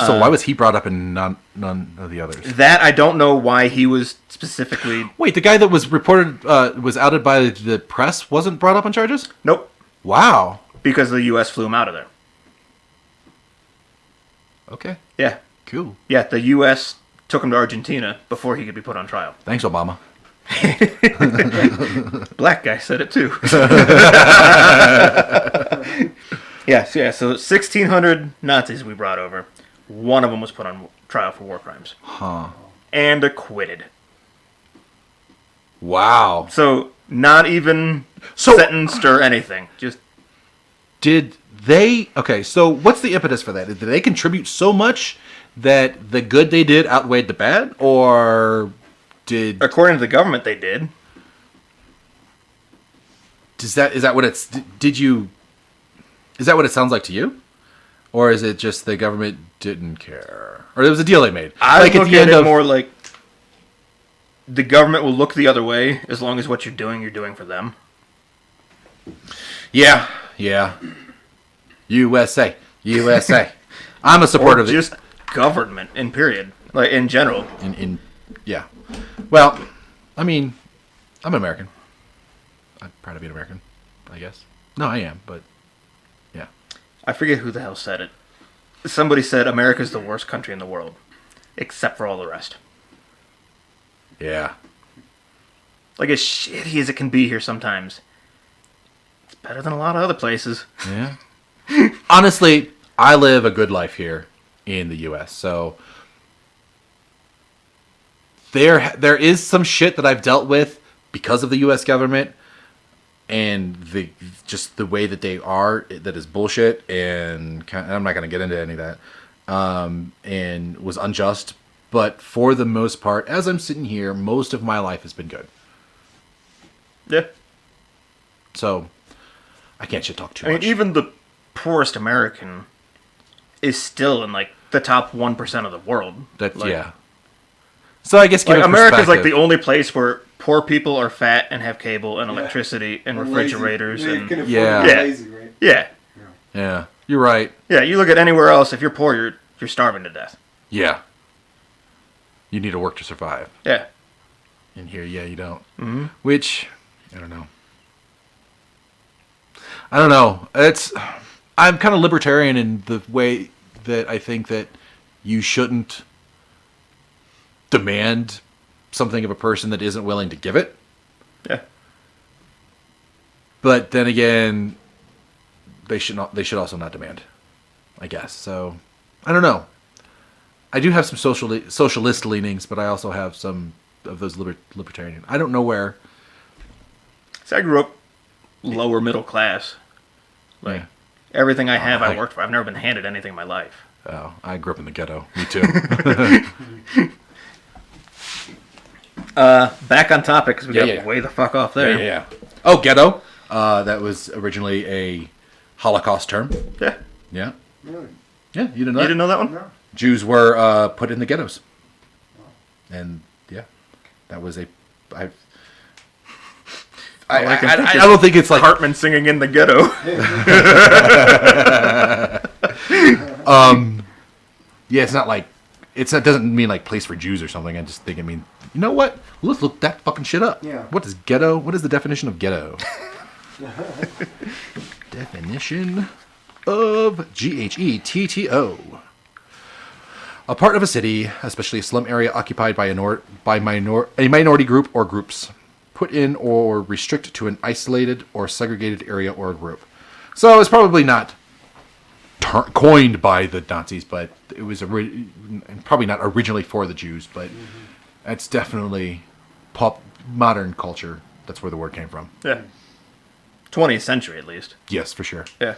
S1: So why was he brought up and none of the others?
S2: That I don't know why he was specifically...
S1: Wait, the guy that was reported, was outed by the press wasn't brought up on charges?
S2: Nope.
S1: Wow.
S2: Because the U.S. flew him out of there.
S1: Okay.
S2: Yeah.
S1: Cool.
S2: Yeah, the U.S. took him to Argentina before he could be put on trial.
S1: Thanks, Obama.
S2: Black guy said it too. Yes, yeah, so 1,600 Nazis we brought over. One of them was put on trial for war crimes.
S1: Huh.
S2: And acquitted.
S1: Wow.
S2: So, not even
S1: So-
S2: sentenced or anything. Just,
S1: Did they... Okay, so what's the impetus for that? Did they contribute so much that the good they did outweighed the bad? Or did...
S2: according to the government, they did.
S1: Is that what it's... Did you... Is that what it sounds like to you? Or is it just the government didn't care? Or there was a deal they made?
S2: I look at it more like the government will look the other way as long as what you're doing for them.
S1: Yeah. USA. I'm a supporter
S2: Or
S1: of it.
S2: just government in period. Like, in general.
S1: Yeah. Well, I mean, I'm an American. I'm proud to be an American, I guess. No, I am, but yeah.
S2: I forget who the hell said it. Somebody said America's the worst country in the world, except for all the rest.
S1: Yeah.
S2: Like, as shitty as it can be here sometimes, it's better than a lot of other places.
S1: Yeah. Honestly, I live a good life here in the U.S., so there is some shit that I've dealt with because of the U.S. government and just the way that they are, that is bullshit, and I'm not going to get into any of that, and was unjust. But for the most part, as I'm sitting here, most of my life has been good.
S2: Yeah.
S1: So I can't shit talk too
S2: I mean,
S1: much.
S2: even the poorest American is still in, like, the top 1% of the world.
S1: Yeah. So I guess give
S2: Like,
S1: it
S2: America's like the
S1: perspective.
S2: only place where poor people are fat and have cable and electricity and refrigerators
S3: You
S2: and
S3: can afford
S1: Yeah.
S3: to be
S2: Yeah.
S3: lazy, right?
S2: yeah,
S1: Yeah, you're right.
S2: yeah. You look at anywhere else, if you're poor, you're starving to death.
S1: Yeah. You need to work to survive.
S2: Yeah,
S1: In here, yeah, you don't. Mm-hmm. Which, I don't know. I'm kind of libertarian in the way that I think that you shouldn't demand something of a person that isn't willing to give it.
S2: yeah.
S1: But then again, they should also not demand, I guess. So, I don't know. I do have some socialist leanings, but I also have some of those libertarian. I don't know where.
S2: So I grew up lower middle class. Like,
S1: Yeah.
S2: everything I have, I
S1: I-
S2: worked for. I've never been handed anything in my life.
S1: Oh, I grew up in the ghetto. Me too.
S2: Back on topic because we
S1: Yeah,
S2: got
S1: yeah.
S2: way the fuck off there.
S1: Yeah. Oh, ghetto. That was originally a Holocaust term.
S2: Yeah.
S1: Yeah.
S3: Really?
S1: Yeah, you didn't know
S2: You
S1: that?
S2: didn't know that one?
S3: No.
S1: Jews were put in the ghettos. And, yeah, that was a... I don't think it's like...
S2: Cartman singing in the ghetto.
S1: Yeah, it's not like... It doesn't mean like place for Jews or something. I just think it means... You know what? Let's look that fucking shit up.
S3: Yeah.
S1: What is ghetto? What is the definition of ghetto? Definition of GHETTO. A part of a city, especially a slum area occupied by a minority group or groups, put in or restricted to an isolated or segregated area or group. So it's probably not coined by the Nazis, but it was probably not originally for the Jews, but that's definitely modern culture. That's where the word came from.
S2: Yeah. 20th century at least.
S1: Yes, for sure.
S2: Yeah.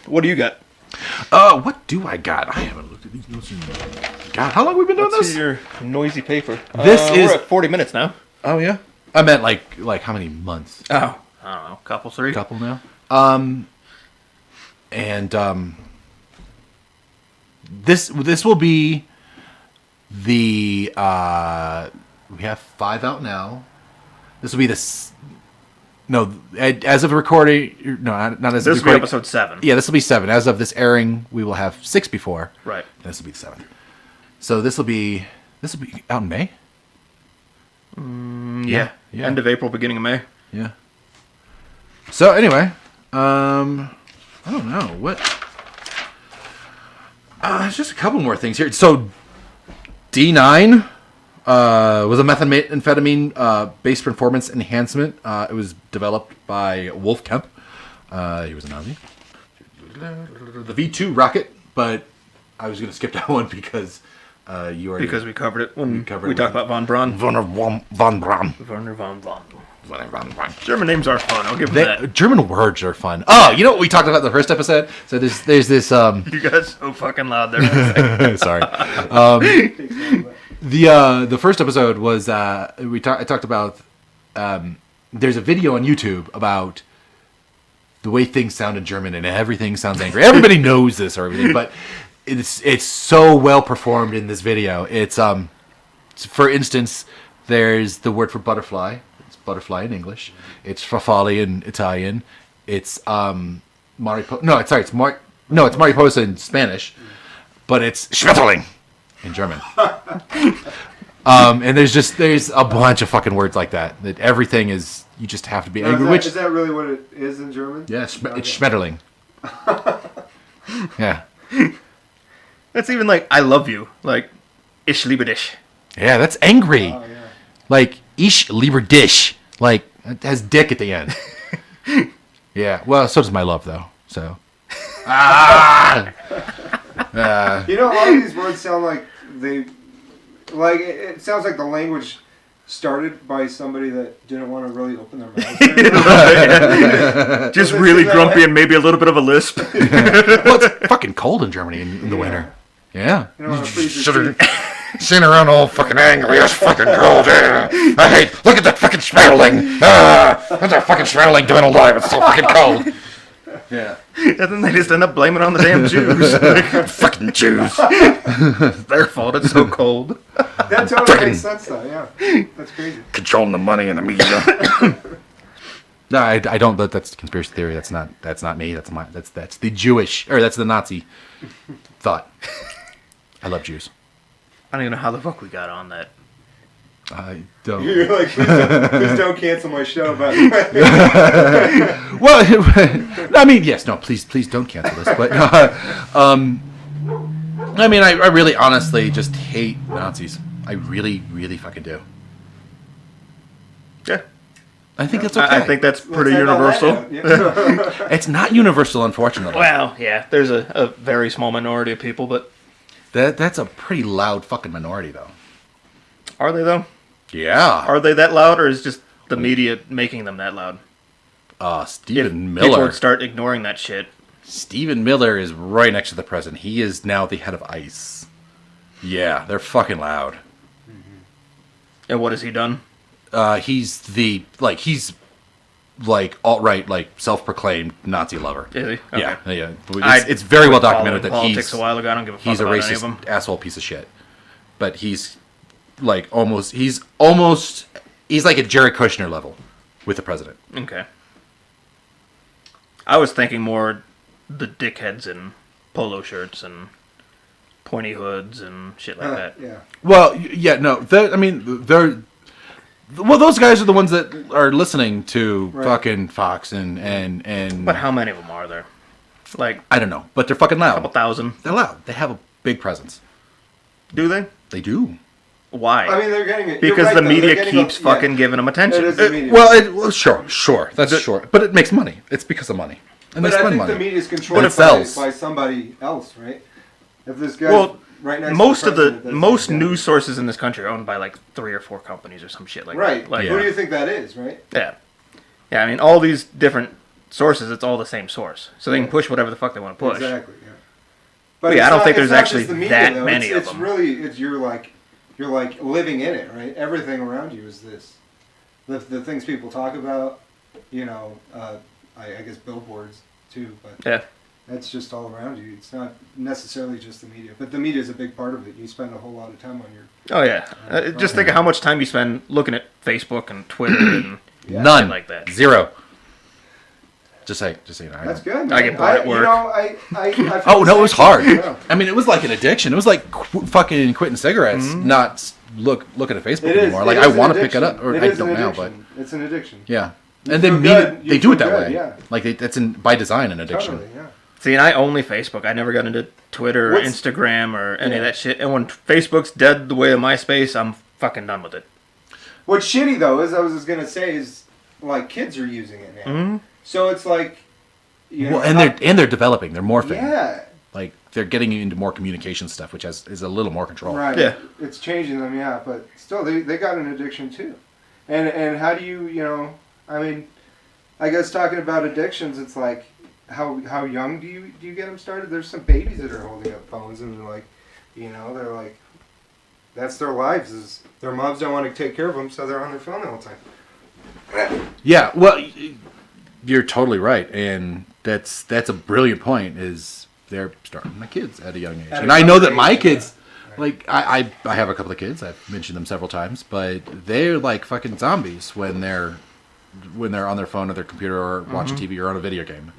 S2: What do you got?
S1: What do I got? I haven't looked at these notes in... God, how long have we been doing
S2: Let's
S1: this?
S2: see your noisy paper.
S1: This is...
S2: We're at 40 minutes now.
S1: Oh, yeah? I meant, like how many months?
S2: Oh. I don't know. Couple, 3?
S1: Couple now. This will be the... we have 5 out now. This will be the... No, as of recording... No, not as of recording.
S2: This will be episode 7.
S1: Yeah, this will be 7. As of this airing, we will have 6 before.
S2: Right.
S1: And this will be the 7th. So this will be out in May?
S2: Yeah.
S1: Yeah.
S2: End of April, beginning of May.
S1: Yeah. So anyway, I don't know what. There's just a couple more things here. So D9 was a methamphetamine based performance enhancement. It was developed by Wolf Kemp. He was a Nazi. The V2 rocket, but I was going to skip that one because you already...
S2: Because we covered it when we
S1: it
S2: talked about von Braun.
S1: Werner von Braun.
S2: Werner von Braun.
S1: Werner von Braun.
S2: German names are fun. I'll give them that.
S1: German words are fun. Oh, you know what we talked about in the first episode? So there's this...
S2: You guys so fucking loud there.
S1: Sorry. The first episode was... I talked about... there's a video on YouTube about the way things sound in German, and everything sounds angry. Everybody knows this or everything, but it's so well performed in this video. It's for instance, there's the word for butterfly. It's butterfly in English. It's farfalle in Italian. It's it's mariposa in Spanish, but it's Schmetterling in German. And there's a bunch of fucking words like that. That everything is, you just have to be angry.
S3: Is that really what it is in German?
S1: Yeah, it's Schmetterling. Yeah.
S2: That's even like, I love you. Like, ich liebe dich.
S1: Yeah, that's angry.
S3: Oh, yeah.
S1: Like, ich lieber dich. Like, it has dick at the end. Yeah, well, so does my love, though. So.
S3: You know, all these words sound like it sounds like the language started by somebody that didn't want to really open their mouth.
S2: Just really grumpy and maybe a little bit of a lisp.
S1: Well, it's fucking cold in Germany in the winter. Yeah.
S3: You know, freezer
S1: Sitting around all fucking angry. It's fucking cold. I hate. Look at that fucking Schmetterling. What's that fucking Schmetterling doing alive? It's so fucking cold. Yeah.
S2: And then they just end up blaming it on the damn Jews.
S1: Fucking Jews.
S2: It's their fault. It's so cold.
S3: That totally makes sense, though. Yeah, that's crazy.
S1: Controlling the money and the media. No, I don't. That's conspiracy theory. That's not me. That's the Jewish, or that's the Nazi thought. I love Jews.
S2: I don't even know how the fuck we got on that.
S1: I don't.
S3: You're like, please don't cancel my show, by the way.
S1: Well, I mean, yes, no, please don't cancel this. But I mean, I really, honestly, just hate Nazis. I really, really fucking do.
S2: Yeah.
S1: I think that's okay.
S2: I think that's pretty universal.
S1: It's not universal, unfortunately.
S2: Well, yeah, there's a very small minority of people, but...
S1: That's a pretty loud fucking minority, though.
S2: Are they, though?
S1: Yeah.
S2: Are they that loud, or is just the media making them that loud?
S1: Stephen
S2: People
S1: Miller.
S2: would start ignoring that shit.
S1: Stephen Miller is right next to the president. He is now the head of ICE. Yeah, they're fucking loud.
S2: And what has he done?
S1: He's alt-right, self-proclaimed Nazi lover.
S2: Is he? Okay.
S1: Yeah. It's very well documented that
S2: politics a while ago. I don't give a fuck
S1: he's a
S2: about any of
S1: racist
S2: them.
S1: asshole piece of shit. But he's like he's like a Jared Kushner level with the president.
S2: Okay. I was thinking more the dickheads in polo shirts and pointy hoods and shit like that.
S3: Yeah.
S1: Well, yeah, no. Those guys are the ones that are listening to fucking Fox and.
S2: But how many of them are there? Like,
S1: I don't know, but they're fucking loud.
S2: a couple thousand.
S1: They're loud. They have a big presence.
S2: Do they?
S1: They do.
S2: Why?
S3: I mean, they're getting it.
S2: Because the media keeps fucking giving them attention.
S3: It is the media.
S1: Sure. That's sure. But it makes money. It's because of money. And
S3: But
S1: they
S3: I
S1: spend
S3: think
S1: money.
S3: the media is controlled
S1: But it sells.
S3: by somebody else, right? If this guy right next
S2: most
S3: to
S2: of
S3: president, that's
S2: most
S3: the guy.
S2: news sources in this country are owned by like 3 or 4 companies or some shit like
S3: Right.
S2: that. Like,
S1: Yeah.
S3: Who do you think that is, right?
S2: yeah. Yeah, I mean, all these different sources, it's all the same source. So they can push whatever the fuck they want to push.
S3: Exactly. Yeah.
S2: But yeah, I don't think there's actually
S3: just the media,
S2: that
S3: though.
S2: many
S3: it's
S2: of them.
S3: Really, you're like living in it, right? Everything around you is this. The things people talk about, I guess billboards too, but
S2: Yeah.
S3: that's just all around you. It's not necessarily just the media, but the media is a big part of it. You spend a whole lot of time on your.
S2: Oh, yeah. Just think of how much time you spend looking at Facebook and Twitter and
S1: None.
S2: shit like that.
S1: 0. Just say, you know.
S3: That's good. Man.
S2: I get bored at work.
S3: I
S1: Oh no, it was hard.
S3: Yeah.
S1: I mean, it was like an addiction. It was like fucking quitting cigarettes, not looking at Facebook anymore. Like I want to pick it up, or I don't now, but
S3: it's an addiction.
S1: yeah.
S3: You
S1: And then
S3: feel
S1: media,
S3: good,
S1: they
S3: you
S1: do it
S3: feel
S1: that
S3: good,
S1: way.
S3: yeah.
S1: Like that's by design an addiction.
S3: Totally, yeah.
S2: See, and I only Facebook. I never got into Twitter or
S3: What's-
S2: Instagram or any of that shit. And when Facebook's dead the way of MySpace, I'm fucking done with it.
S3: What's shitty though is I was just gonna say is like kids are using it now, so it's like,
S1: Well, and they're developing. They're morphing.
S3: yeah,
S1: Like they're getting into more communication stuff, which is a little more control.
S3: right,
S2: Yeah.
S3: it's changing them, yeah, but still they got an addiction too, and how do you I mean, I guess talking about addictions, it's like how young do you get them started? There's some babies that are holding up phones and they're like, they're like, that's their lives is their moms don't want to take care of them, so they're on their phone all the time.
S1: Yeah. Well, you're totally right, and that's a brilliant point. Is they're starting the kids at a young age,
S3: At a
S1: and I
S3: young
S1: know that
S3: age,
S1: my
S3: yeah.
S1: kids,
S3: Right.
S1: like I have a couple of kids. I've mentioned them several times, but they're like fucking zombies when they're on their phone or their computer or watching TV or on a video game.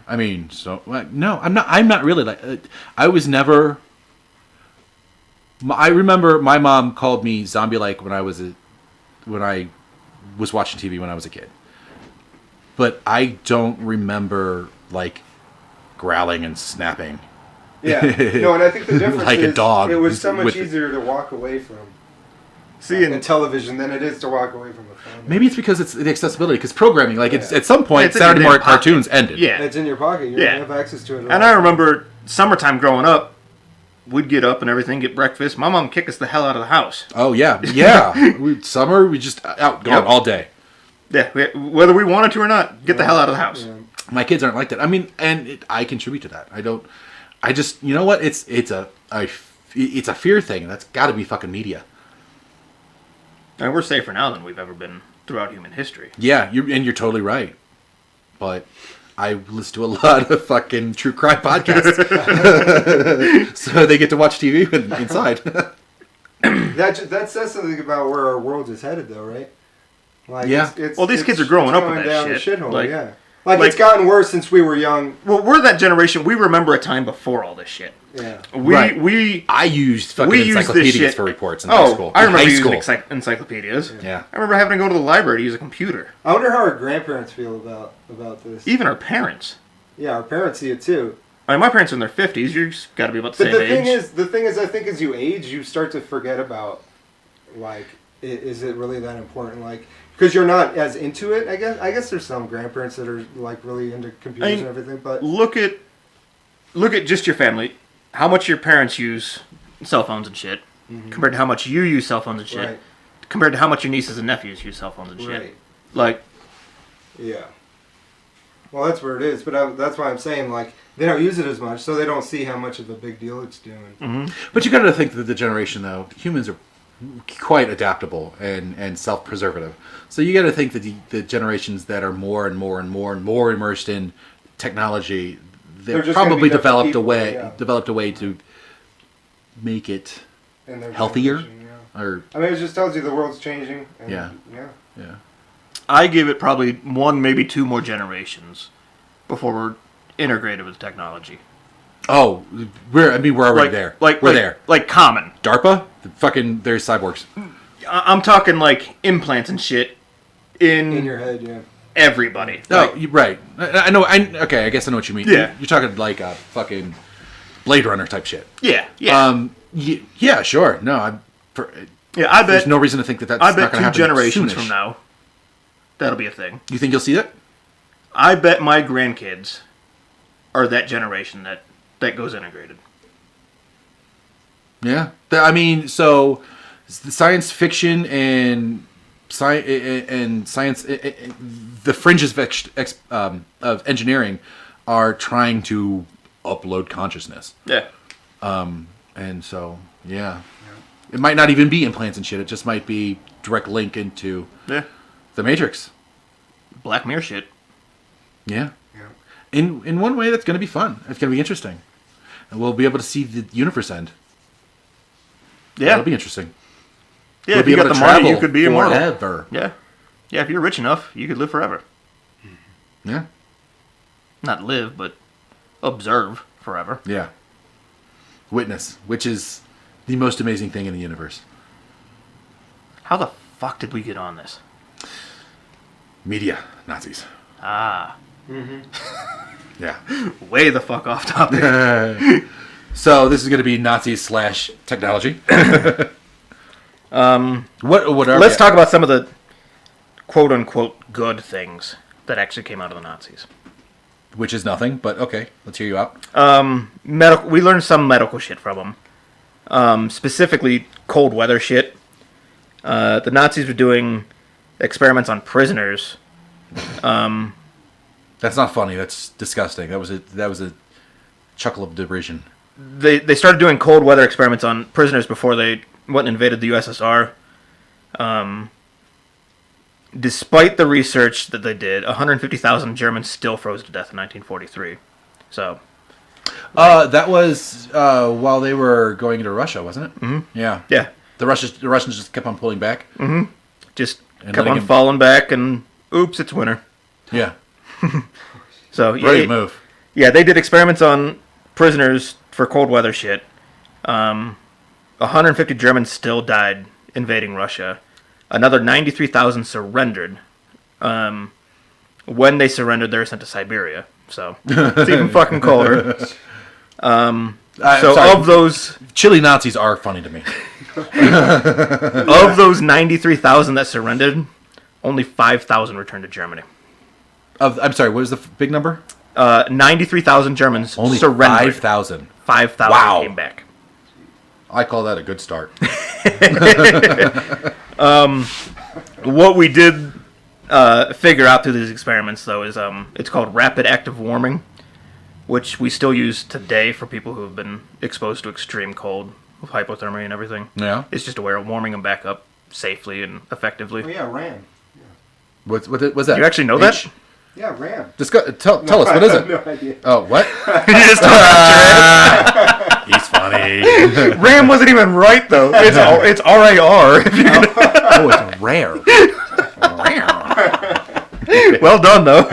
S1: I mean, so no, I'm not really like. I was never. I remember my mom called me zombie-like when I was watching TV when I was a kid. But I don't remember like growling and snapping.
S3: Yeah, no, and I think the difference
S1: Like a
S3: is
S1: dog
S3: it was so much
S1: with-
S3: easier to walk away from
S2: See,
S3: the television than it is to walk away from the phone.
S1: Maybe it's because it's the accessibility. Because programming, like it's
S3: Yeah.
S1: at some point,
S2: It's in
S1: Saturday
S2: your
S1: morning
S2: pocket.
S1: cartoons ended.
S2: Yeah.
S3: It's in your pocket. You
S2: Yeah.
S3: have access to it.
S2: And I remember summertime growing up, we'd get up and everything, get breakfast. My mom kick us the hell out of the house.
S1: Oh yeah, yeah. Summer, we just out gone
S2: Yep.
S1: all day.
S2: Yeah, whether we wanted to or not, get the hell out of the house.
S3: Yeah.
S1: My kids aren't like that. I mean, and I contribute to that. I just, you know what? It's a fear thing. That's got to be fucking media.
S2: And we're safer now than we've ever been throughout human history.
S1: Yeah, you're totally right. But I listen to a lot of fucking true crime podcasts, so they get to watch TV inside.
S3: That says something about where our world is headed, though, right? Like,
S1: Yeah.
S2: Well, these kids are growing up with
S3: going
S2: that
S3: down
S2: shit.
S3: the shithole,
S2: Like-
S3: yeah. Like
S2: like-
S3: it's gotten worse since we were young.
S2: Well, we're that generation. We remember a time before all this shit.
S3: Yeah.
S2: We
S1: I used fucking
S2: We used this
S1: encyclopedias
S2: shit-
S1: for reports in high school.
S2: I remember
S1: high
S2: using
S1: school.
S2: encyclopedias.
S1: Yeah.
S2: I remember having to go to the library to use a computer.
S3: I wonder how our grandparents feel about this.
S2: Even our parents.
S3: Yeah, our parents see it too.
S2: I mean, my parents are in their 50s. You've got to be about the
S3: But
S2: same
S3: the thing
S2: age.
S3: is, I think as you age, you start to forget about, like, is it really that important? Like, because you're not as into it. I guess there's some grandparents that are like really into computers and everything. But
S2: look at just your family. How much your parents use cell phones and shit compared to how much you use cell phones and shit.
S3: Right.
S2: Compared to how much your nieces and nephews use cell phones and shit.
S3: Right.
S2: Like,
S3: Yeah. Well, that's where it is. But that's why I'm saying, like, they don't use it as much, so they don't see how much of a big deal it's doing.
S1: But you got to think that the generation, though, humans are quite adaptable and self-preservative. So you got to think that the generations that are more and more and more and more immersed in technology,
S3: They're
S1: they've
S3: just gonna
S1: probably
S3: be different
S1: developed
S3: people,
S1: a way to make it
S3: And their
S1: healthier.
S3: generation, yeah.
S1: Or
S3: I mean, it just tells you the world's changing. And,
S1: Yeah.
S3: Yeah.
S1: yeah.
S2: I give it probably one, maybe two more generations before we're integrated with technology.
S1: Oh, we're already there. We're there.
S2: Like common.
S1: DARPA, there's cyborgs.
S2: I'm talking like implants and shit
S3: In your head, yeah.
S2: everybody.
S1: No,
S2: Like,
S1: right. I know. Okay, I guess I know what you mean.
S2: Yeah.
S1: You're talking like a fucking Blade Runner type shit.
S2: yeah, yeah.
S1: Yeah, sure. No,
S2: Yeah, I
S1: there's
S2: bet.
S1: no reason to think that that's
S2: I
S1: not
S2: bet
S1: going to
S2: two
S1: happen
S2: generations
S1: soonish.
S2: from now, that'll be a thing.
S1: You think you'll see that?
S2: I bet my grandkids are that generation that goes integrated.
S1: Yeah. I mean, so the science fiction and science, the fringes of engineering are trying to upload consciousness.
S2: Yeah.
S1: And so, yeah. It might not even be implants and shit. It just might be direct link into the Matrix.
S2: Black Mirror shit.
S1: Yeah. In one way, that's going to be fun. It's going to be interesting. And we'll be able to see the universe end.
S2: Yeah.
S1: That'll be interesting.
S2: Yeah,
S1: We'll
S2: if
S1: be
S2: you got
S1: able
S2: the
S1: to
S2: money, you
S1: travel
S2: could be immortal.
S1: forever.
S2: Yeah. Yeah, if you're rich enough, you could live forever.
S1: Yeah.
S2: Not live, but observe forever.
S1: Yeah. Witness, which is the most amazing thing in the universe.
S2: How the fuck did we get on this?
S1: Media. Nazis.
S2: Ah.
S1: Yeah.
S2: Way the fuck off topic.
S1: So this is going to be Nazis / technology. What are
S2: Let's talk about some of the quote-unquote good things that actually came out of the Nazis.
S1: Which is nothing, but okay. Let's hear you out.
S2: We learned some medical shit from them. Specifically, cold weather shit. The Nazis were doing experiments on prisoners.
S1: That's not funny. That's disgusting. That was a chuckle of derision.
S2: They started doing cold weather experiments on prisoners before they went and invaded the USSR. Despite the research that they did, 150,000 Germans still froze to death in 1943. So,
S1: that was while they were going into Russia, wasn't it? Mm-hmm. Yeah.
S2: yeah,
S1: The Russians just kept on pulling back.
S2: just
S1: And
S2: kept
S1: letting
S2: on
S1: him-
S2: falling back, and oops, it's winter.
S1: Yeah.
S2: So
S1: Great move.
S2: Yeah, they did experiments on prisoners for cold weather shit. 150 Germans still died invading Russia. Another 93,000 surrendered. When they surrendered, they were sent to Siberia. So it's even fucking colder. So
S1: sorry.
S2: of those
S1: Chili Nazis are funny to me.
S2: of those 93,000 that surrendered, only 5,000 returned to Germany.
S1: I'm sorry. What was the big number?
S2: 93,000 Germans
S1: Only
S2: surrendered.
S1: 5,000.
S2: 5,000
S1: Wow.
S2: came back.
S1: I call that a good start.
S2: What we did figure out through these experiments, though, is it's called rapid active warming, which we still use today for people who have been exposed to extreme cold with hypothermia and everything.
S1: Yeah.
S2: It's just a way of warming them back up safely and effectively.
S3: Oh yeah, RAM.
S1: What's that?
S2: You actually know that?
S3: Yeah, RAM.
S1: Tell us, what is
S3: I have
S1: it?
S3: no idea.
S1: Oh, what?
S2: You just told that
S1: He's funny.
S2: shit. RAM wasn't even right, though. It's RAR.
S1: Oh, it's rare.
S2: Well done, though.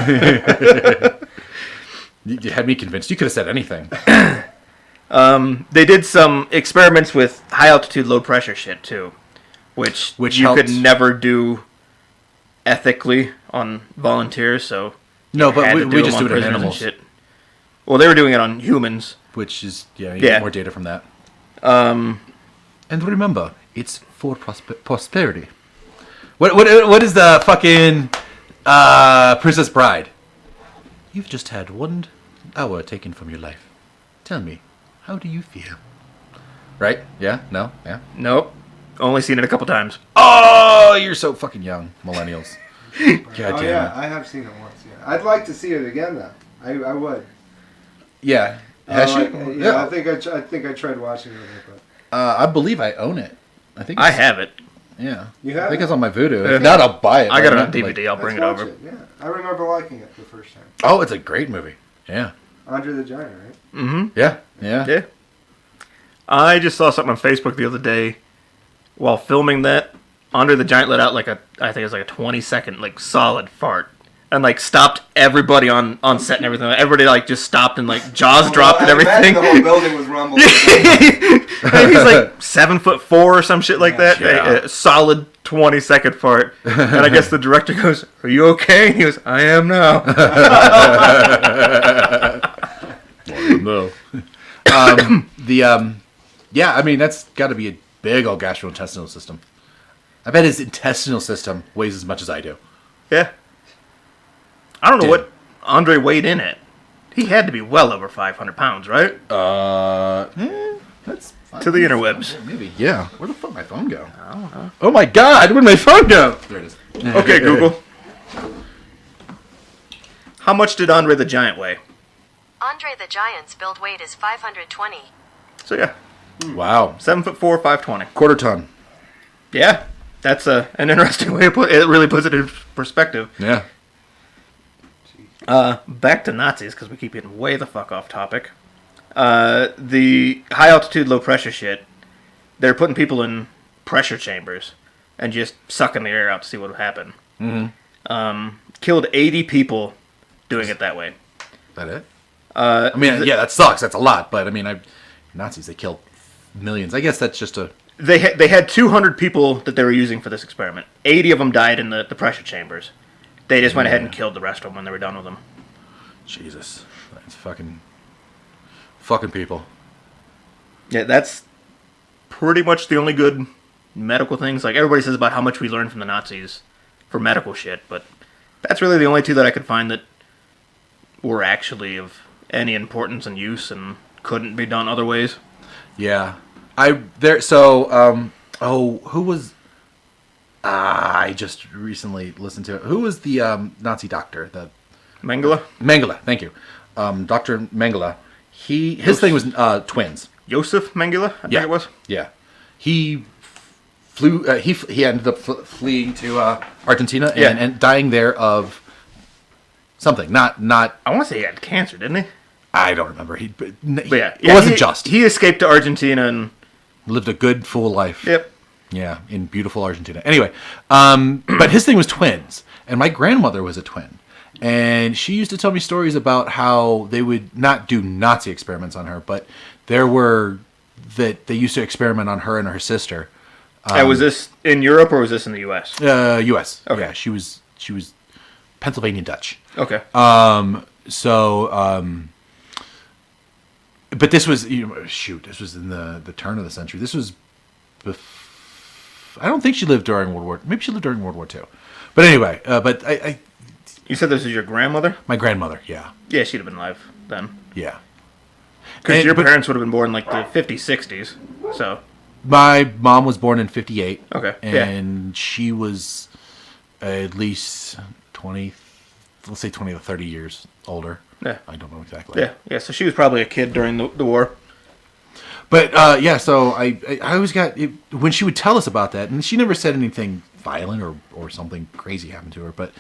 S1: You had me convinced. You could have said anything.
S2: They did some experiments with high altitude, low pressure shit too, which you
S1: helped.
S2: could never do ethically on volunteers. So
S1: No,
S2: you
S1: but
S2: had
S1: we
S2: to them
S1: just
S2: on
S1: do it in
S2: prisoners and
S1: animals.
S2: shit. Well, they were doing it on humans.
S1: Which is, you
S2: Yeah.
S1: get more data from that. And remember, it's for prosperity. What is the fucking Princess Bride? You've just had 1 hour taken from your life. Tell me, how do you feel? Right? Yeah? No? Yeah?
S2: Nope, only seen it a couple times.
S1: Oh, you're so fucking young, millennials. God
S3: Oh
S1: damn
S3: yeah,
S1: it.
S3: I have seen it once. Yeah, I'd like to see it again though. I would.
S1: Yeah. Has she?
S3: Yeah, I think I tried watching it, but
S1: I believe I own it. I think
S2: I
S1: it's-
S2: have it.
S1: Yeah.
S3: You have
S1: I think
S3: it?
S1: it's on my Voodoo.
S2: Yeah.
S1: If not, I'll buy it.
S2: I got it
S1: right
S2: on
S1: now.
S2: DVD. I'll bring it
S3: let's
S2: over.
S3: watch Yeah, I remember liking it the first time.
S1: Oh, it's a great movie. Yeah.
S3: Andre the Giant, right?
S2: Mm-hmm.
S1: Yeah. Yeah.
S2: Yeah. I just saw something on Facebook the other day while filming that. Andre the Giant let out I think it was like a 20-second solid fart, and stopped everybody on set and everything. Everybody just stopped and jaws dropped and everything.
S3: The whole building was rumbling.
S2: And he's 7'4" or some shit like that.
S1: Yeah.
S2: A solid 20-second fart. And I guess the director goes, "Are you okay?" And he goes, "I am now."
S1: No. Yeah, I mean, that's got to be a big old gastrointestinal system. I bet his intestinal system weighs as much as I do.
S2: Yeah. I don't know
S1: Dude.
S2: what Andre weighed in at. He had to be well over 500 pounds, right?
S1: That's
S2: To the interwebs.
S1: Maybe. Yeah. Where the fuck did my phone go? I don't know. Oh my god! Where did my phone go? There it is.
S2: Okay, Google. How much did Andre the Giant weigh?
S4: Andre the Giant's build weight is 520.
S2: So yeah,
S1: Wow.
S2: 7'4", 520.
S1: Quarter ton.
S2: Yeah, that's an interesting way to put it. It really puts it in perspective.
S1: Yeah.
S2: Back to Nazis, because we keep getting way the fuck off topic. The high altitude, low pressure shit, they're putting people in pressure chambers and just sucking the air out to see what would happen. Mm-hmm. Killed 80 people doing it that way.
S1: Is that it? I mean, yeah, that sucks. That's a lot. But, I mean, Nazis, they killed millions. I guess that's just a...
S2: They had 200 people that they were using for this experiment. 80 of them died in the pressure chambers. They just went ahead and killed the rest of them when they were done with them.
S1: Jesus. That's fucking people.
S2: Yeah, that's pretty much the only good medical things. Like, everybody says about how much we learned from the Nazis for medical shit, but that's really the only two that I could find that were actually of any importance and use and couldn't be done other ways.
S1: Yeah. Who was... I just recently listened to it. Who was the Nazi doctor?
S2: Mengele?
S1: Mengele, thank you. Dr. Mengele. His thing was twins.
S2: Joseph Mengele, I think it was.
S1: Yeah. He flew. He ended up fleeing to Argentina and dying there of something. Not.
S2: I want to say he had cancer, didn't he?
S1: I don't remember. But
S2: yeah,
S1: it wasn't just.
S2: He escaped to Argentina and
S1: lived a good, full life.
S2: Yep.
S1: Yeah, in beautiful Argentina. Anyway, but his thing was twins, and my grandmother was a twin. And she used to tell me stories about how they would not do Nazi experiments on her, but they used to experiment on her and her sister.
S2: Was this in Europe or was this in the U.S.?
S1: U.S.
S2: Okay.
S1: Yeah, she was Pennsylvania Dutch.
S2: Okay.
S1: But this was this was in the turn of the century. This was I don't think she lived during World War. Maybe she lived during World War II. But anyway, I
S2: You said this is your grandmother?
S1: My grandmother, yeah.
S2: Yeah, she'd have been alive then.
S1: Yeah.
S2: Because your parents would have been born like the 50s, 60s. So.
S1: My mom was born in 58.
S2: Okay.
S1: And she was at least 20 to 30 years older.
S2: Yeah.
S1: I don't know exactly.
S2: Yeah, so she was probably a kid during the war.
S1: But, so I always got... when she would tell us about that, and she never said anything violent or something crazy happened to her, but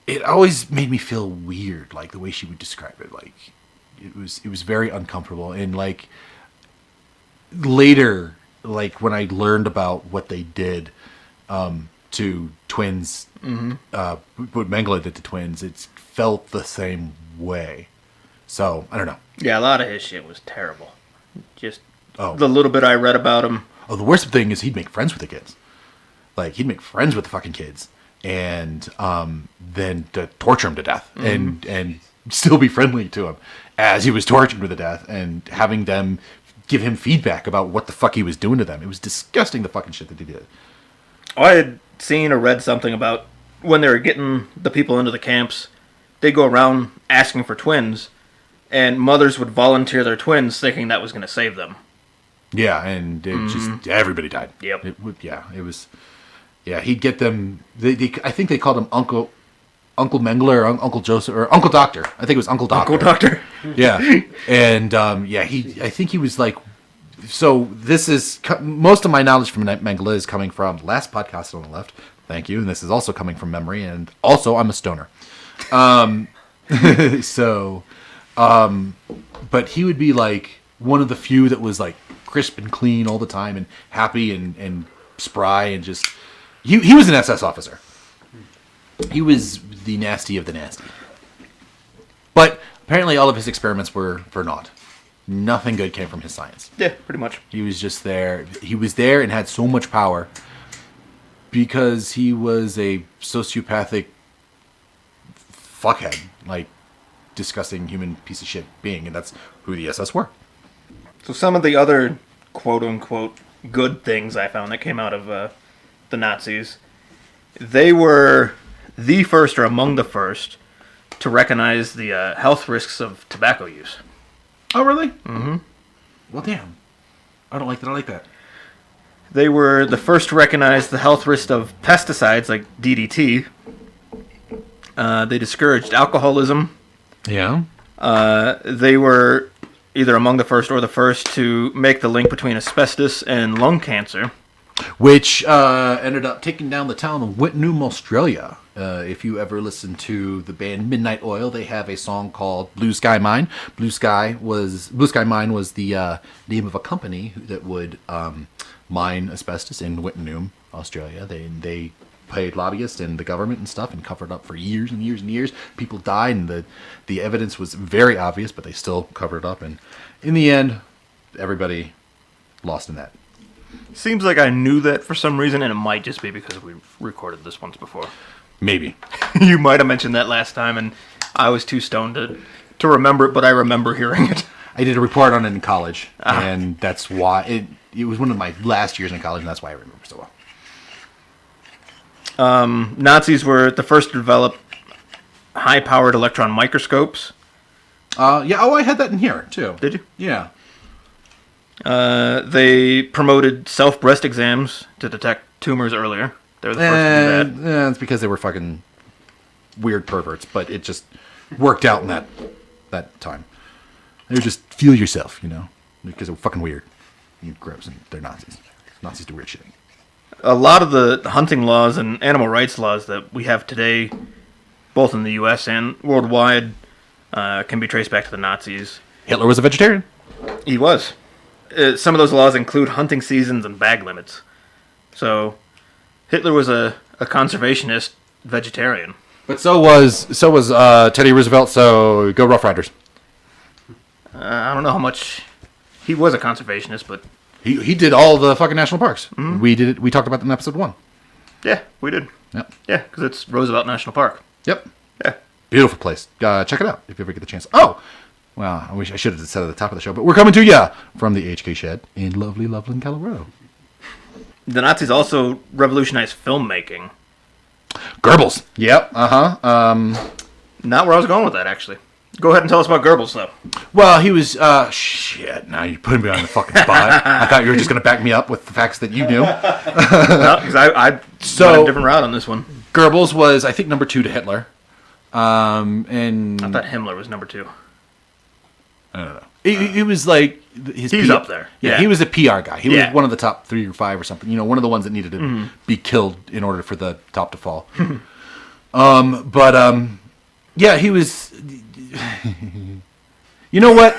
S1: it always made me feel weird, like, the way she would describe it. Like, it was very uncomfortable. And, like, later, like, when I learned about what they did to twins, what Mengele did to twins, it felt the same way. So, I don't know.
S2: Yeah, a lot of his shit was terrible. Just
S1: the
S2: little bit I read about him.
S1: Oh, the worst thing is he'd make friends with the kids. Like, he'd make friends with the fucking kids. And then to torture him to death. And still be friendly to him as he was tortured to death. And having them give him feedback about what the fuck he was doing to them. It was disgusting, the fucking shit that he did.
S2: I had seen or read something about when they were getting the people into the camps, they'd go around asking for twins. And mothers would volunteer their twins thinking that was going to save them.
S1: Yeah, and it just everybody died.
S2: Yep.
S1: It was... Yeah, he'd get them... I think they called him Uncle Mengele or Uncle Joseph or Uncle Doctor. I think it was Uncle Doctor.
S2: Uncle Doctor.
S1: Yeah. And, I think he was like... So this is... Most of my knowledge from Mengele is coming from the last podcast on the left. Thank you. And this is also coming from memory. And also, I'm a stoner. But he would be like one of the few that was like crisp and clean all the time and happy and spry and just... He was an SS officer. He was the nasty of the nasty. But apparently all of his experiments were for naught. Nothing good came from his science.
S2: Yeah, pretty much.
S1: He was just there. He was there and had so much power because he was a sociopathic fuckhead. Like, disgusting human piece of shit being. And that's who the SS were.
S2: So some of the other quote-unquote good things I found that came out of the Nazis, they were the first or among the first to recognize the health risks of tobacco use.
S1: Oh, really? Mm-hmm. Well, damn. I don't like that. I like that.
S2: They were the first to recognize the health risks of pesticides like DDT. They discouraged alcoholism.
S1: Yeah.
S2: They were either among the first or the first to make the link between asbestos and lung cancer.
S1: Which ended up taking down the town of Whitnum, Australia. If you ever listen to the band Midnight Oil, they have a song called Blue Sky Mine. Blue Sky Mine was the name of a company that would mine asbestos in Whitnum, Australia. They paid lobbyists and the government and stuff and covered up for years and years and years. People died and the evidence was very obvious, but they still covered it up. And in the end, everybody lost in that.
S2: Seems like I knew that for some reason, and it might just be because we recorded this once before.
S1: Maybe.
S2: You might have mentioned that last time, and I was too stoned to remember it, but I remember hearing it.
S1: I did a report on it in college, and that's why it was one of my last years in college, and that's why I remember so well.
S2: Nazis were the first to develop high-powered electron microscopes.
S1: Yeah. Oh, I had that in here too.
S2: Did you?
S1: Yeah.
S2: They promoted self-breast exams to detect tumors earlier. They were the first to do that.
S1: Yeah, it's because they were fucking weird perverts, but it just worked out in that time. They would just feel yourself, because they were fucking weird. You gross, and they're Nazis. Nazis do weird shit.
S2: A lot of the hunting laws and animal rights laws that we have today, both in the U.S. and worldwide, can be traced back to the Nazis.
S1: Hitler was a vegetarian.
S2: He was. Some of those laws include hunting seasons and bag limits. So, Hitler was a conservationist vegetarian.
S1: But so was Teddy Roosevelt. So go Rough Riders.
S2: I don't know how much he was a conservationist, but
S1: he did all the fucking national parks.
S2: Mm-hmm.
S1: We did it. We talked about that in episode 1.
S2: yeah, we did.
S1: Yep.
S2: Yeah, because it's Roosevelt National Park.
S1: Yep.
S2: Yeah.
S1: Beautiful place. Check it out if you ever get the chance. Oh, well, I wish I should have said at the top of the show, but we're coming to you from the HK Shed in lovely Loveland, Colorado.
S2: The Nazis also revolutionized filmmaking.
S1: Goebbels. Yep.
S2: Not where I was going with that, actually. Go ahead and tell us about Goebbels, though.
S1: Well, he was, shit, now you're putting me on the fucking spot. I thought you were just going to back me up with the facts that you knew.
S2: No, because I went a different route on this one.
S1: Goebbels was, I think, number 2 to Hitler. And
S2: I thought Himmler was number 2.
S1: I don't know. He was like
S2: He's up there.
S1: Yeah, he was a PR guy. He
S2: Yeah.
S1: was one of the top 3 or 5 or something. One of the ones that needed to be killed in order for the top to fall. Yeah, he was. You know what?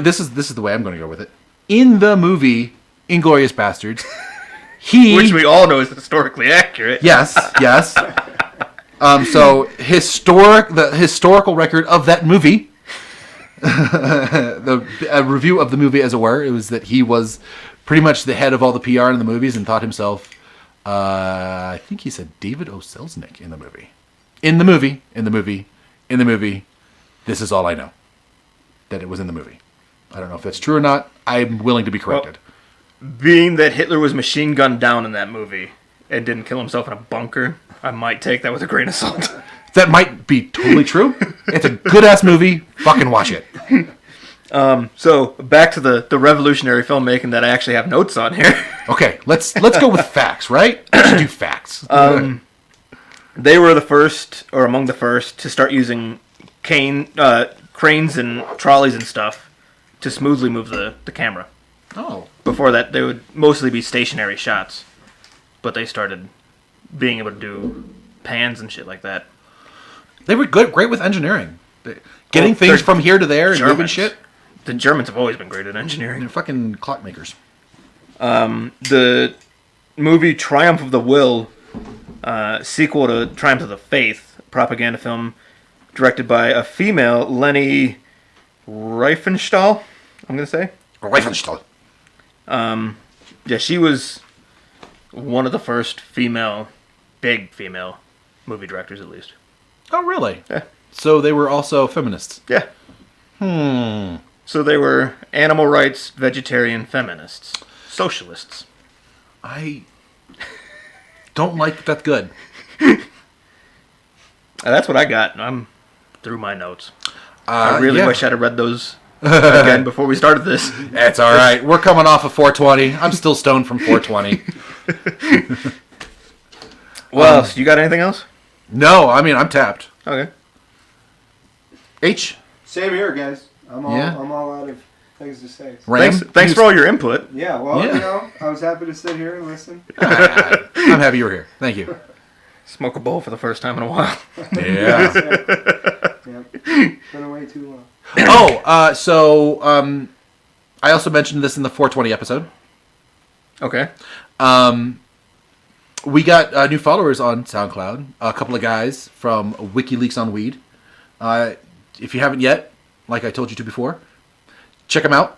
S1: This is the way I'm going to go with it. In the movie Inglourious Bastards,
S2: Which we all know is historically accurate.
S1: Yes. So the historical record of that movie, a review of the movie, as it were, it was that he was pretty much the head of all the PR in the movies and thought himself, I think he said David O. Selznick in the movie. In the movie, this is all I know. That it was in the movie. I don't know if that's true or not. I'm willing to be corrected.
S2: Well, being that Hitler was machine gunned down in that movie and didn't kill himself in a bunker, I might take that with a grain of salt.
S1: That might be totally true. It's a good-ass movie. Fucking watch it.
S2: So, back to the revolutionary filmmaking that I actually have notes on here. Okay,
S1: let's go with facts, right? Let's do facts.
S2: They were the first, or among the first, to start using cranes and trolleys and stuff to smoothly move the camera.
S1: Oh.
S2: Before that, they would mostly be stationary shots. But they started being able to do pans and shit like that.
S1: They were great with engineering. Getting things from here to there and moving shit.
S2: The Germans have always been great at engineering.
S1: They're fucking clockmakers.
S2: The movie Triumph of the Will, sequel to Triumph of the Faith, propaganda film directed by a female, Leni Riefenstahl, I'm going to say.
S1: Riefenstahl.
S2: Yeah, she was one of the first big female movie directors, at least.
S1: Oh, really?
S2: Yeah.
S1: So they were also feminists?
S2: Yeah. So they were animal rights, vegetarian feminists. Socialists.
S1: I don't like that good.
S2: That's what I got. I'm through my notes. I really wish I'd have read those again before we started this.
S1: That's all right. We're coming off of 420. I'm still stoned from 420.
S2: Well, you got anything else?
S1: No, I mean, I'm tapped.
S2: Okay.
S1: H?
S3: Same here, guys. I'm all
S1: Yeah.
S3: I'm all out of things to say.
S1: Ram?
S2: Thanks for all your input.
S3: Yeah, well,
S1: Yeah.
S3: I was happy to sit here and listen.
S1: I'm happy you were here. Thank you.
S2: Smoke a bowl for the first time in a while.
S1: Yeah.
S3: Yep. Been away too long.
S1: I also mentioned this in the 420 episode.
S2: Okay.
S1: We got new followers on SoundCloud. A couple of guys from WikiLeaks on Weed. If you haven't yet, like I told you to before, check them out.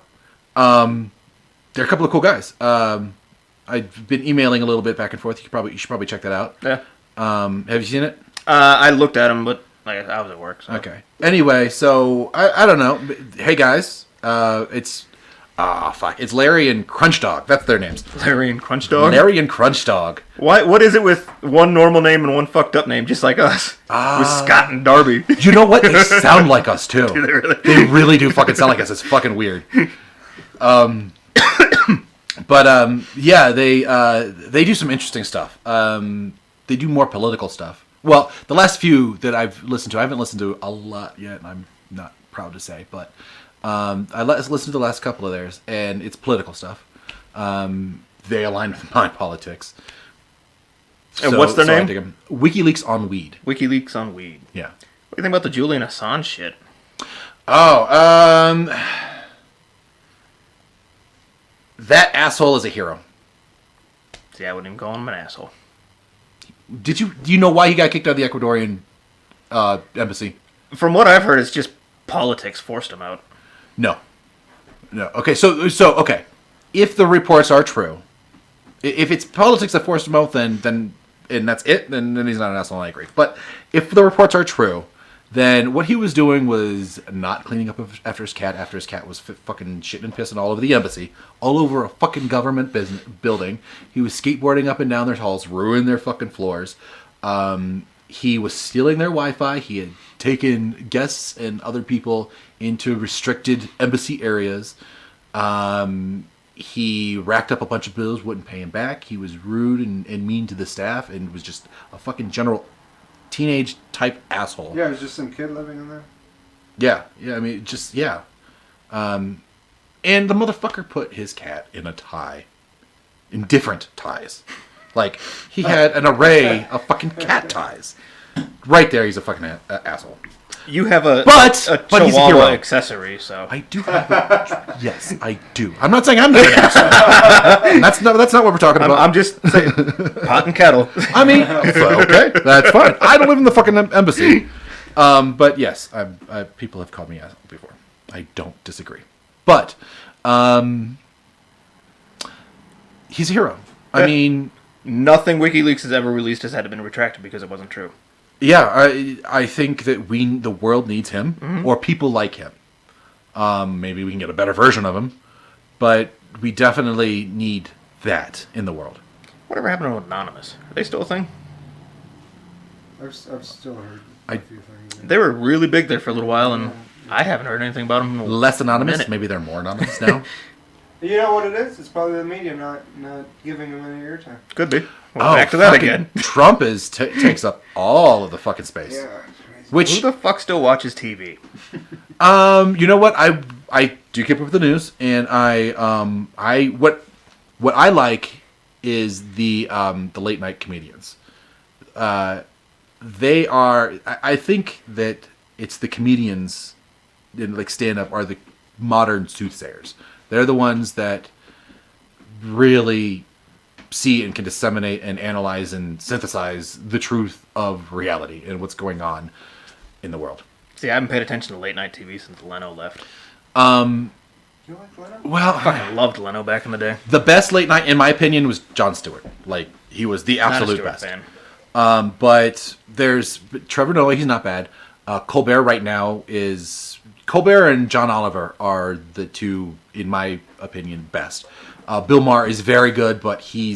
S1: They're a couple of cool guys. I've been emailing a little bit back and forth. You should probably check that out.
S2: Yeah.
S1: Have you seen it?
S2: I looked at them, but I was at work. So.
S1: Okay. Anyway, so I don't know. Hey guys, it's Larry and Crunch Dog. That's their names.
S2: Larry and Crunch Dog.
S1: Larry and Crunch Dog.
S2: Why? What is it with one normal name and one fucked up name, just like us? With Scott and Darby.
S1: You know what? They sound like us too.
S2: Do they really?
S1: They really do fucking sound like us. It's fucking weird. Yeah, they do some interesting stuff. They do more political stuff. Well, the last few that I've listened to, I haven't listened to a lot yet, and I'm not proud to say, but I listened to the last couple of theirs, and it's political stuff. They align with my politics.
S2: And what's their name?
S1: I dig 'em. WikiLeaks on Weed.
S2: WikiLeaks on Weed.
S1: Yeah.
S2: What do you think about the Julian Assange shit?
S1: Oh, that asshole is a hero.
S2: See, I wouldn't even call him an asshole.
S1: Do you know why he got kicked out of the Ecuadorian embassy?
S2: From what I've heard, it's just politics forced him out.
S1: No. Okay, so okay. If the reports are true, if it's politics that forced him out, then and that's it, then he's not an asshole, and I agree. But if the reports are true, then what he was doing was not cleaning up after his cat was fucking shitting and pissing all over the embassy, all over a fucking government building. He was skateboarding up and down their halls, ruining their fucking floors. He was stealing their Wi-Fi. He had taken guests and other people into restricted embassy areas. He racked up a bunch of bills, wouldn't pay him back. He was rude and mean to the staff, and was just a fucking general teenage type asshole.
S3: Yeah, it was just some kid living in there.
S1: Yeah. I mean, just yeah. And the motherfucker put his cat in a tie, in different ties. Like he had an array of fucking cat ties. Right there, he's a fucking asshole.
S2: You have a
S1: But he's a hero.
S2: Chihuahua accessory, so
S1: I do have yes, I do. I'm not saying I'm the asshole. That's not what we're talking about.
S2: I'm just saying, pot and kettle.
S1: I mean, okay, that's fine. I don't live in the fucking embassy. But yes, people have called me asshole before. I don't disagree. But he's a hero. I mean,
S2: Nothing WikiLeaks has ever released has had to been retracted because it wasn't true.
S1: yeah, I think that the world needs him, or people like him. Maybe we can get a better version of him, but we definitely need that in the world.
S2: Whatever happened to Anonymous? Are they still a thing?
S3: I've still heard
S1: I-
S3: a few things.
S2: They were really big there for a little while, and I haven't heard anything about them in a
S1: Less anonymous.
S2: minute.
S1: Maybe they're more anonymous now.
S3: You know what it is? It's probably the media not giving them any airtime.
S2: Could be. Well, back to that
S1: fucking
S2: again.
S1: Trump takes up all of the fucking space.
S3: Yeah, it's crazy.
S1: Which
S2: Who the fuck still watches TV?
S1: you know what? I do keep up with the news, and what I like is the late night comedians. They are. I think that it's the comedians, like stand up, are the modern soothsayers. They're the ones that really see and can disseminate and analyze and synthesize the truth of reality and what's going on in the world.
S2: See, I haven't paid attention to late night TV since Leno left.
S3: You like Leno?
S1: Well,
S2: Fucking loved Leno back in the day.
S1: the best late night, in my opinion, was Jon Stewart. Like, he was the
S2: Not a
S1: absolute
S2: Stewart
S1: best.
S2: fan.
S1: But there's Trevor Noah, he's not bad. Colbert right now is... Colbert and John Oliver are the two, in my opinion, best. Bill Maher is very good, but he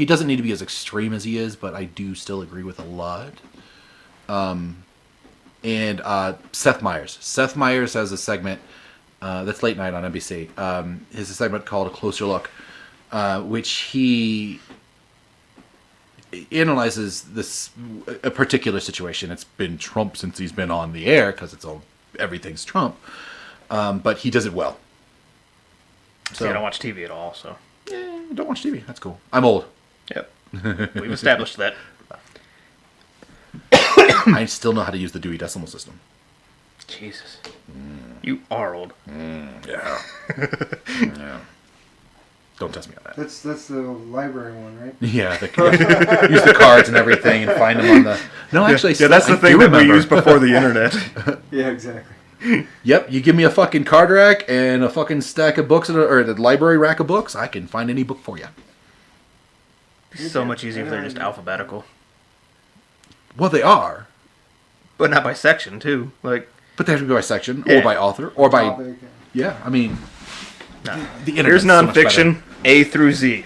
S1: doesn't need to be as extreme as he is, but I do still agree with a lot. and Seth Meyers. Seth Meyers has a segment that's late night on NBC. He has a segment called A Closer Look, which he analyzes a particular situation. It's been Trump since he's been on the air because everything's Trump, but he does it well.
S2: So you don't watch TV at all, so.
S1: Yeah, don't watch TV. That's cool. I'm old.
S2: Yep. We've established that.
S1: I still know how to use the Dewey Decimal System.
S2: Jesus. You are old.
S1: Yeah. Yeah. Don't test me on that.
S3: That's the library one, right?
S1: Yeah, use the cards and everything and find them on the... No, actually,
S2: Yeah, that's the
S1: I
S2: thing
S1: do
S2: that we
S1: remember.
S2: used before the internet.
S3: Yeah, exactly.
S1: Yep, you give me a fucking card rack and a fucking stack of books, or the library rack of books, I can find any book for you.
S2: So much easier if they're just alphabetical.
S1: Well, they are.
S2: But not by section, too. Like,
S1: But they have to be by section,
S2: Yeah.
S1: or by author, or by...
S3: Topic.
S1: Yeah, I mean...
S2: nah.
S1: The internet's
S2: Here's
S1: so much
S2: nonfiction,
S1: better.
S2: A through Z.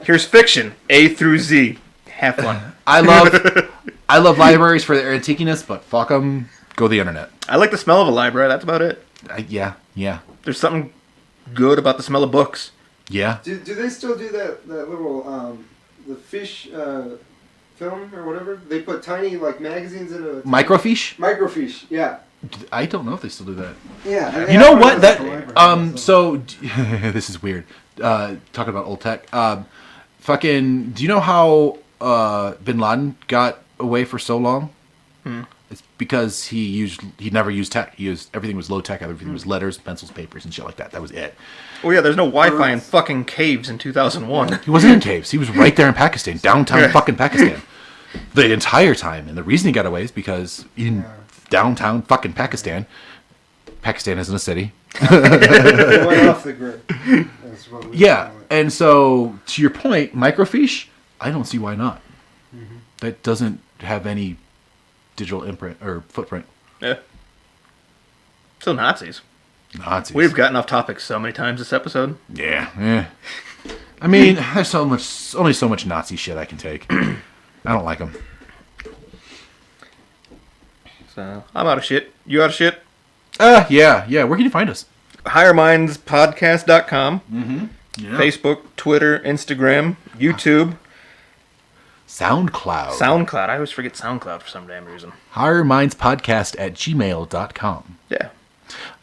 S2: Here's fiction, A through Z. Have fun.
S1: I love libraries for their antiqueness, but fuck them, go the internet.
S2: I like the smell of a library, that's about it.
S1: Yeah.
S2: There's something good about the smell of books.
S1: Yeah.
S3: Do they still do that little the fish film or whatever? They put tiny like magazines in a
S1: Microfiche?
S3: microfiche. Yeah.
S1: I don't know if they still do that.
S3: Yeah.
S1: You know what?
S3: That's the library,
S1: So this is weird. Talking about old tech. Fucking. Do you know how Bin Laden got away for so long? It's because he never used tech. Everything was low tech. Everything was letters, pencils, papers, and shit like that. That was it.
S2: Oh yeah, there's no Wi-Fi in fucking caves in 2001.
S1: He wasn't in caves. He was right there in Pakistan, downtown fucking Pakistan, the entire time. And the reason he got away is because in downtown fucking Pakistan isn't a city.
S3: It went off the grid. That's what we
S1: Yeah,
S3: call it.
S1: and so to your point, microfiche, I don't see why not. That doesn't have any digital imprint or footprint.
S2: Yeah. So Nazis.
S1: Nazis.
S2: We've gotten off topic so many times this episode.
S1: Yeah. I mean, there's only so much Nazi shit I can take. I don't like them.
S2: So I'm out of shit. You out of shit?
S1: Yeah. Where can you find us?
S2: HigherMindsPodcast.com.
S1: Yeah.
S2: Facebook, Twitter, Instagram, YouTube,
S1: SoundCloud.
S2: SoundCloud. I always forget SoundCloud for some damn reason.
S1: HigherMindsPodcast@gmail.com.
S2: Yeah.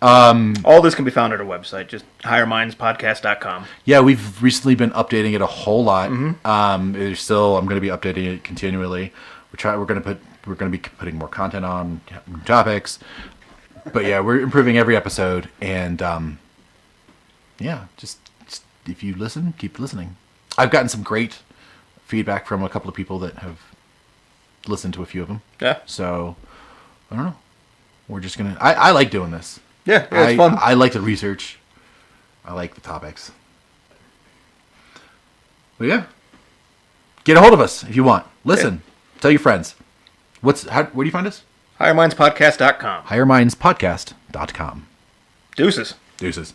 S2: All this can be found at our website, just HigherMindsPodcast.com.
S1: Yeah, we've recently been updating it a whole lot. I'm going to be updating it continually. We're going to be putting more content on, new topics. But yeah, we're improving every episode, and just if you listen, keep listening. I've gotten some great feedback from a couple of people that have listened to a few of them.
S2: Yeah.
S1: So I don't know. We're just gonna. I like doing this.
S2: Yeah, it's fun.
S1: I like the research. I like the topics. But yeah, get a hold of us if you want. Listen, tell your friends. Where do you find us?
S2: HigherMindsPodcast.com.
S1: HigherMindsPodcast.com.
S2: Deuces.
S1: Deuces.